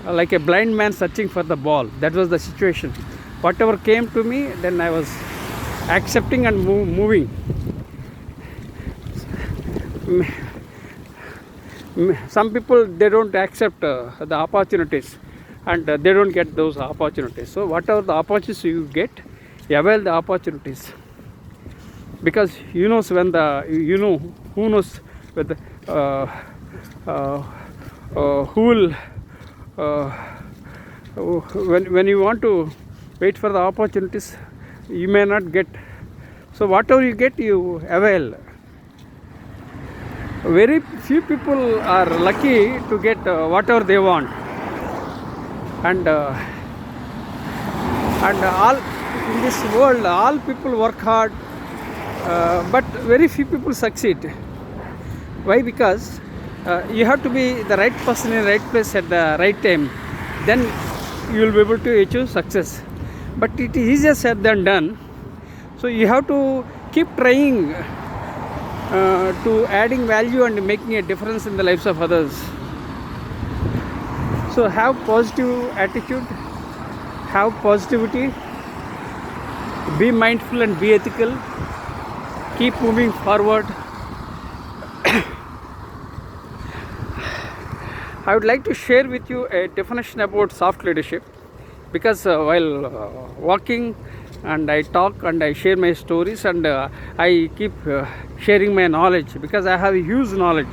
like a blind man searching for the ball. That was the situation. Whatever came to me, then I was accepting and moving. Some people, they don't accept the opportunities, and they don't get those opportunities. So whatever the opportunities you get, you avail the opportunities, because who knows whether who will when you want to wait for the opportunities, you may not get. So whatever you get, you avail. Very few people are lucky to get whatever they want, and all in this world, all people work hard, but very few people succeed. Why? Because you have to be the right person in the right place at the right time, then you will be able to achieve success. But it is easier said than done. So you have to keep trying to adding value and making a difference in the lives of others. So have positive attitude, have positivity, be mindful and be ethical, keep moving forward. I would like to share with you a definition about soft leadership, because while walking and I talk and I share my stories, and I keep sharing my knowledge, because I have huge knowledge.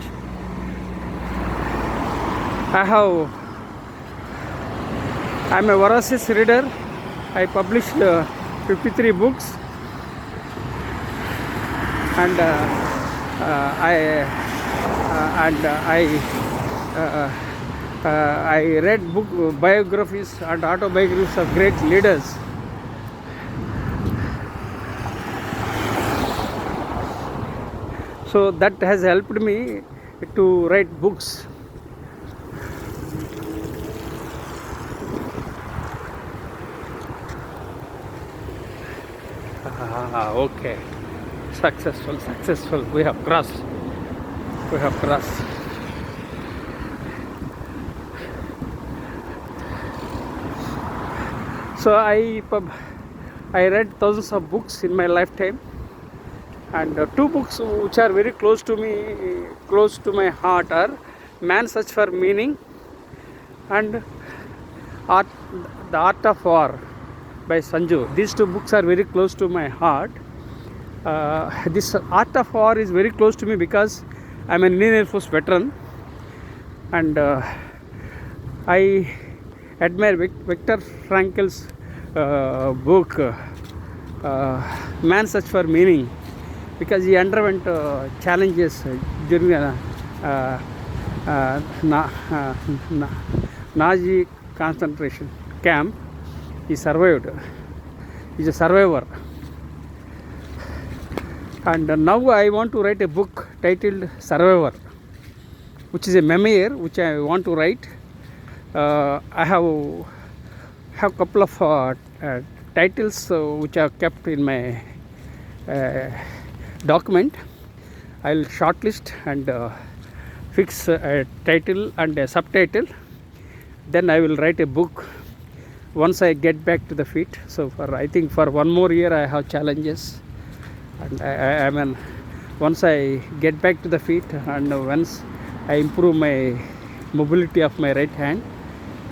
I'm a voracious reader. I published 53 books, and I read biographies and autobiographies of great leaders. So that has helped me to write books. Okay. Successful. We have crossed. So I read thousands of books in my lifetime, and two books which are very close to my heart are Man's Search for Meaning and The Art of War by Sanju. These two books are very close to my heart. This Art of War is very close to me because I'm an Indian Air Force veteran, and I admire Viktor Frankl's book Man's Search for Meaning, because he underwent challenges during Nazi concentration camp. He survived. He's a survivor. And now I want to write a book titled Survivor, which is a memoir which I want to write. I have a couple of titles which I have kept in my document. I'll shortlist and fix a title and a subtitle. Then I will write a book once I get back to the feet. So I think for one more year I have challenges, and once I get back to the feet, and once I improve my mobility of my right hand,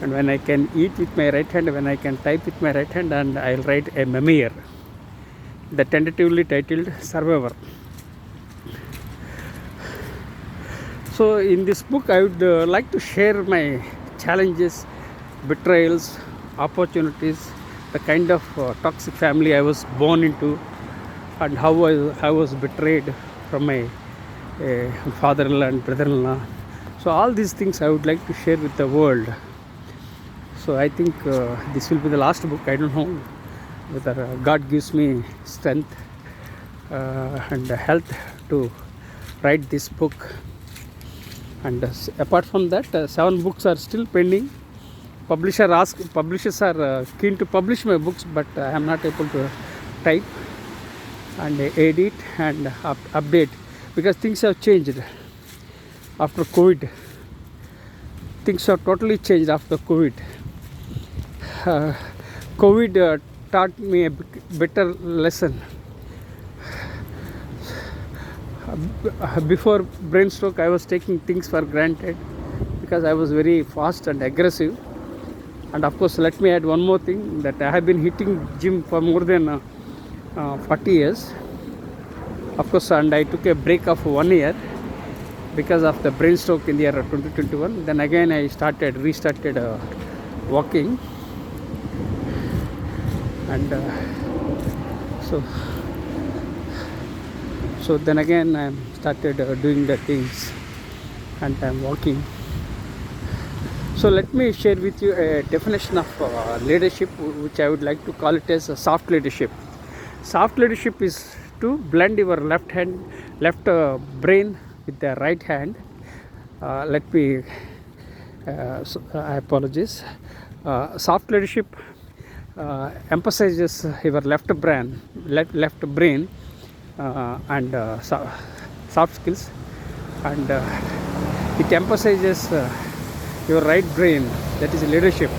and when I can eat with my right hand, when I can type with my right hand, and I'll write a memoir, the tentatively titled Survivor. So in this book I would like to share my challenges, betrayals, opportunities, the kind of toxic family I was born into, and how I was betrayed from my father-in-law and brother-in-law. So all these things I would like to share with the world. So I think this will be the last book. I don't know whether God gives me strength and health to write this book. And apart from that, 7 books are still pending. Publishers are keen to publish my books, but I am not able to type and edit and update, because things have changed after COVID. Things have totally changed after COVID. COVID taught me a better lesson. Before brain stroke, I was taking things for granted because I was very fast and aggressive. And of course, let me add one more thing, that I have been hitting gym for more than 40 years. Of course, and I took a break of 1 year because of the brain stroke in the year 2021. Then again I restarted walking, and so then again I started doing the things, and I'm walking. So let me share with you a definition of leadership, which I would like to call it as a soft leadership. Soft leadership is to blend your left brain with the right hand. I apologize. Soft leadership emphasizes your left brain and soft skills, and it emphasizes your right brain, that is leadership.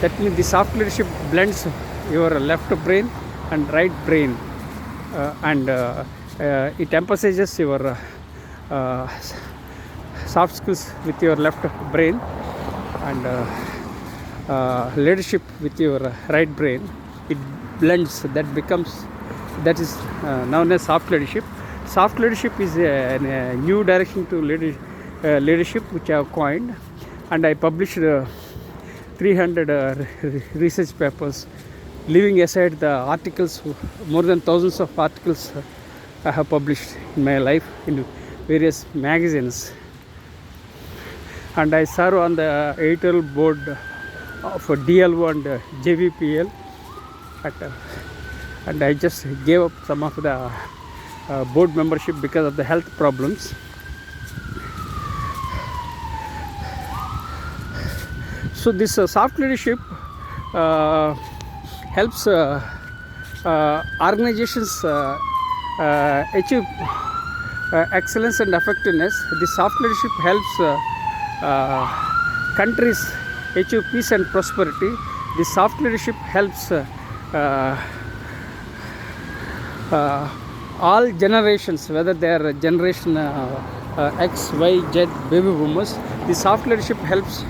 That means the soft leadership blends your left brain and right brain, and it emphasizes your soft skills with your left brain, and leadership with your right brain. It blends, that is known as soft leadership. Soft leadership is a new direction to leadership which I have coined, and I published 300 research papers, leaving aside the articles, more than thousands of articles I have published in my life in various magazines. And I serve on the editorial board of DLO and JVPL, and I just gave up some of the board membership because of the health problems. So this soft leadership helps organizations achieve excellence and effectiveness. This soft leadership helps countries achieve peace and prosperity. This soft leadership helps all generations, whether they are generation X, Y, Z, baby boomers. This soft leadership helps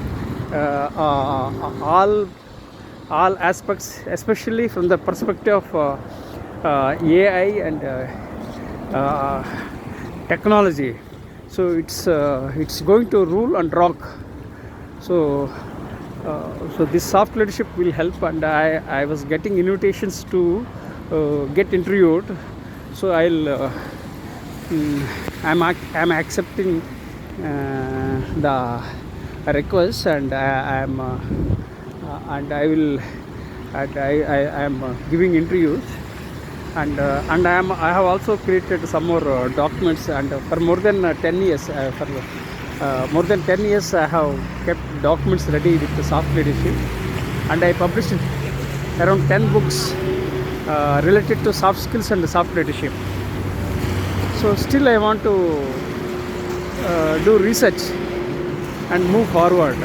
all aspects, especially from the perspective of AI and technology. So it's going to rule and rock. So this soft leadership will help, and I was getting invitations to get interviewed. So I'm accepting the request, and I am giving interviews, and I have also created some more documents, and for more than 10 years more than 10 years I have kept documents ready with the soft leadership, and I published around 10 books related to soft skills and soft leadership. So still I want to do research and move forward.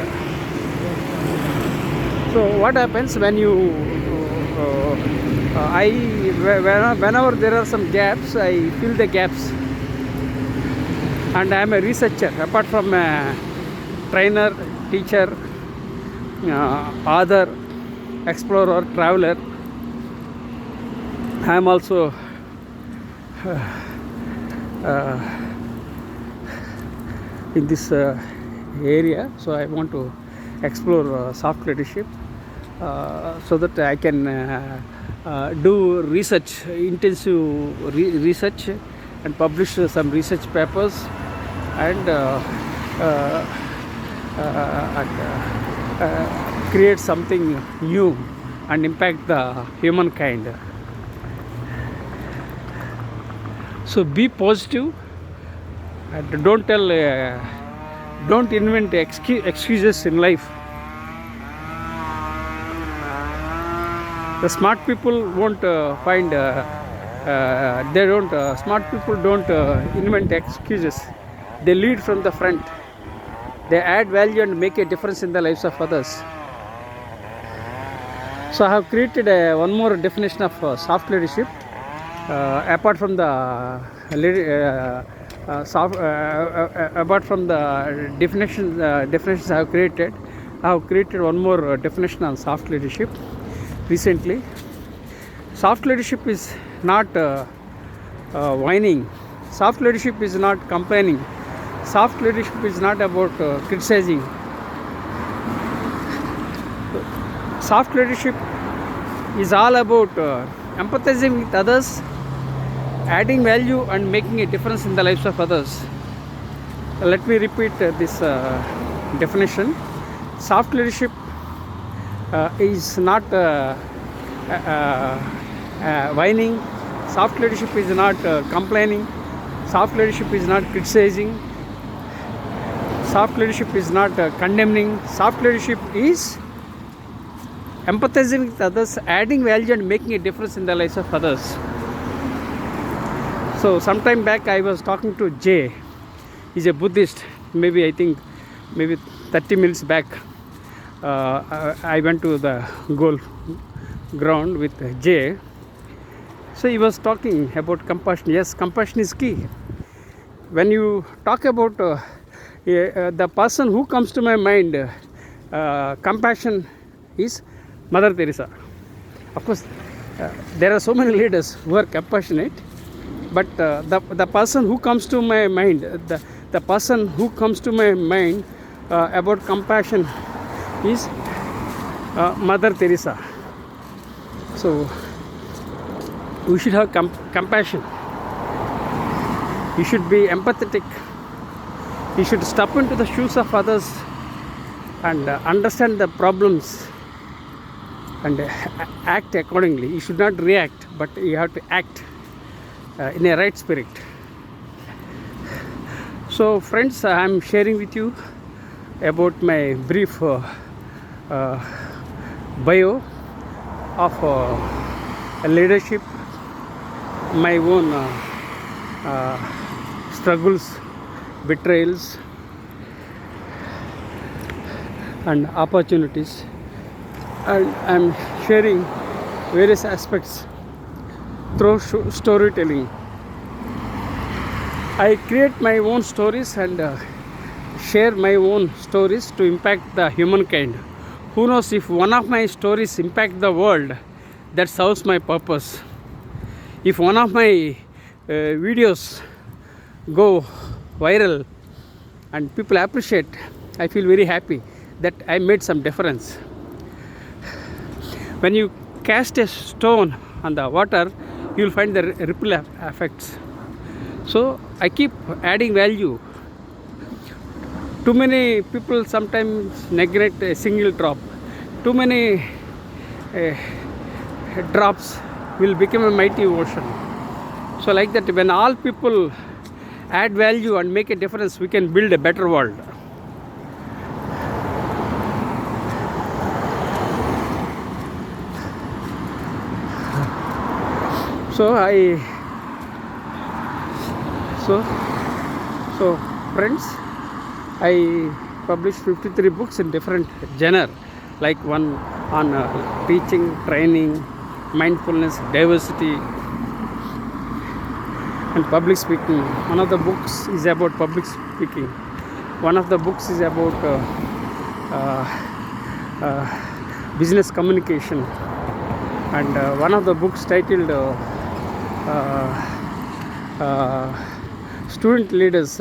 So what happens when you whenever there are some gaps, I fill the gaps, and I am a researcher. Apart from a trainer, teacher, author, explorer, traveler. I am also in this area, so I want to explore soft leadership so that I can do research, intensive research, and publish some research papers and create something new and impact the humankind. So be positive and don't tell, don't invent excuses in life. The smart people won't find, smart people don't invent excuses. They lead from the front. They add value and make a difference in the lives of others. So I have created one more definition of soft leadership. Apart from the definitions I have created one more definition on soft leadership recently. Soft leadership is not whining. Soft leadership is not complaining. Soft leadership is not about criticizing. Soft leadership is all about empathizing with others, adding value and making a difference in the lives of others. Let me repeat this definition. Soft leadership is not whining. Soft leadership is not complaining. Soft leadership is not criticizing. Soft leadership is not condemning. Soft leadership is empathizing with others, adding value and making a difference in the lives of others. So sometime back I was talking to Jay. He's a Buddhist. Maybe 30 minutes back I went to the golf ground with Jay. So he was talking about compassion. Yes, compassion is key. When you talk about the person who comes to my mind, compassion is Mother Teresa. Of course, there are so many leaders who are compassionate, but the person who comes to my mind, the person who comes to my mind about compassion is Mother Teresa. So we should have compassion. You should be empathetic. You should step into the shoes of others and understand the problems and act accordingly. You should not react, but you have to act in a right spirit. So friends, I am sharing with you about my brief bio of leadership, my own struggles, betrayals and opportunities, and I am sharing various aspects through storytelling. I create my own stories and share my own stories to impact the humankind. Who knows, if one of my stories impact the world, that serves my purpose. If one of my videos go viral and people appreciate, I feel very happy that I made some difference. When you cast a stone on the water, you will find the ripple effects. So I keep adding value. Too many people sometimes neglect a single drop. Too many drops will become a mighty ocean. So like that, when all people add value and make a difference, we can build a better world. So friends, I published 53 books in different genre, like one on teaching, training, mindfulness, diversity and public speaking. One of the books is about public speaking. One of the books is about business communication, and one of the books titled Student Leaders,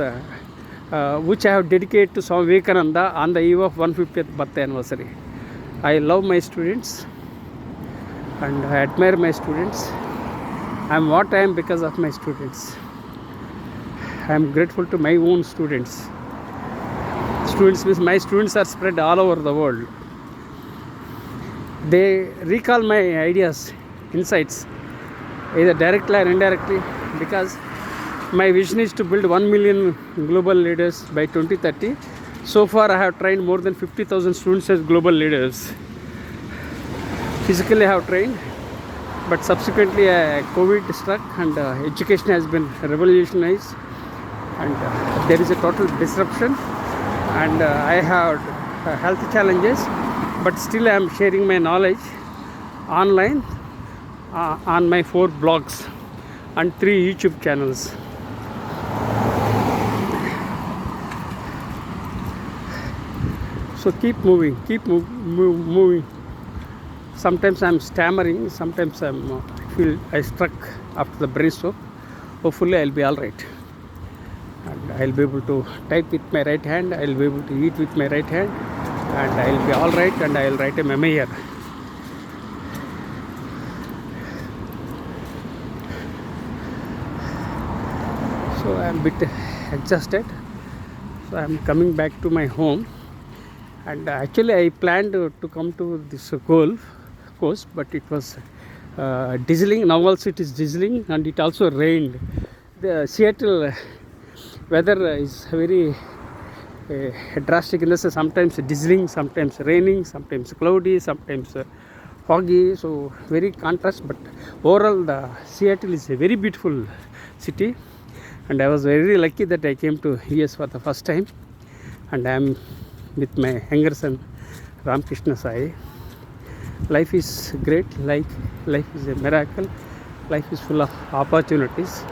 which I have dedicated to Swami Vivekananda on the eve of 150th birthday anniversary. I love my students and I admire my students. I am what I am because of my students. I am grateful to my own students. Students means my students are spread all over the world. They recall my ideas, insights, either directly or indirectly, because my vision is to build 1 million global leaders by 2030. So far I have trained more than 50,000 students as global leaders. Physically I have trained, but subsequently COVID struck and education has been revolutionized, and there is a total disruption, and I have health challenges, but still I am sharing my knowledge online on my 4 blogs and 3 YouTube channels. So keep moving, moving. Sometimes I'm stammering, sometimes I struck after the brainstorm. Hopefully I'll be all right, and I'll be able to type with my right hand, I'll be able to eat with my right hand, and I'll be all right, and I'll write a memo here. So I'm a bit exhausted, so I'm coming back to my home, and actually I planned to come to this golf course, but it was drizzling. Now also it is drizzling, and it also rained. The Seattle weather is very drastic in the sense, sometimes drizzling, sometimes raining, sometimes cloudy, sometimes foggy, so very contrast. But overall the Seattle is a very beautiful city, and I was very lucky that I came to US for the first time, and I am with my younger son Ramakrishna Sai. Life is great, life is a miracle, life is full of opportunities.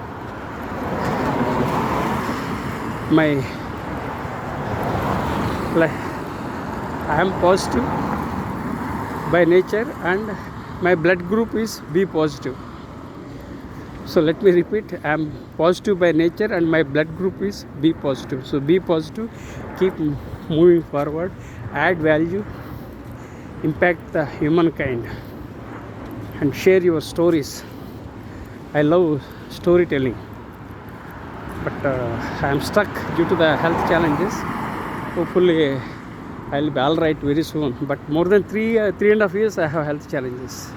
My life, I am positive by nature, and my blood group is B positive. So let me repeat, I am positive by nature and my blood group is B positive. So be positive, keep moving forward, add value, impact the humankind, and share your stories. I love storytelling, but I am stuck due to the health challenges. Hopefully I'll be all right very soon, but more than 3.5 years I have health challenges.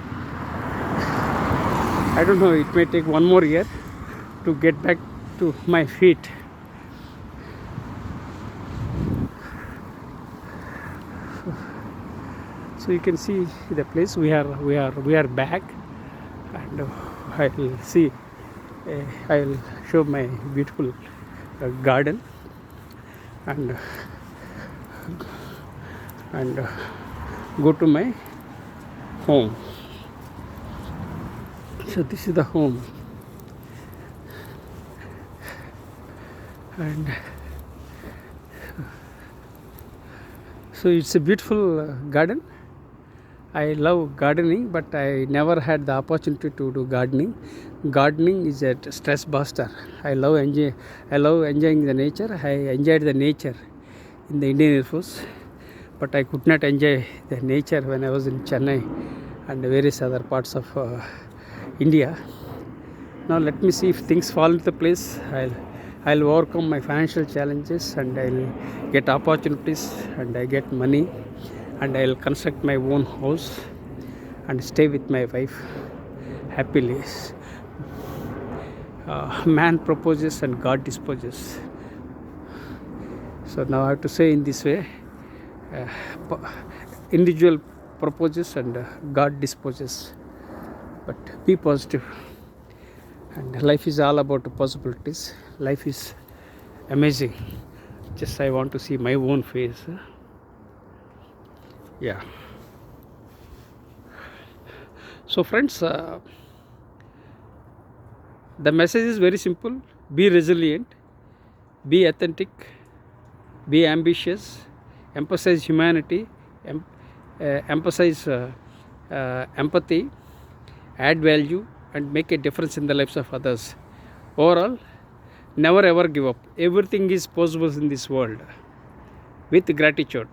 I don't know, it may take 1 more year to get back to my feet. So you can see the place we are back, and I will see. I will show my beautiful garden and go to my home. So this is the home, and so it's a beautiful garden. I love gardening, but I never had the opportunity to do gardening. Gardening is a stress buster. I love enjoying the nature. I enjoyed the nature in the Indian Air Force, but I could not enjoy the nature when I was in Chennai and various other parts of India. Now let me see if things fall into place. I'll overcome my financial challenges, and I'll get opportunities, and I get money, and I'll construct my own house and stay with my wife happily. Man proposes and God disposes. So now I have to say in this way, individual proposes and God disposes, but be positive, and life is all about possibilities. Life is amazing. Just I want to see my own face. Yeah. So friends, the message is very simple: be resilient, be authentic, be ambitious, emphasize humanity, emphasize empathy, add value, and make a difference in the lives of others. Overall, never ever give up. Everything is possible in this world with gratitude.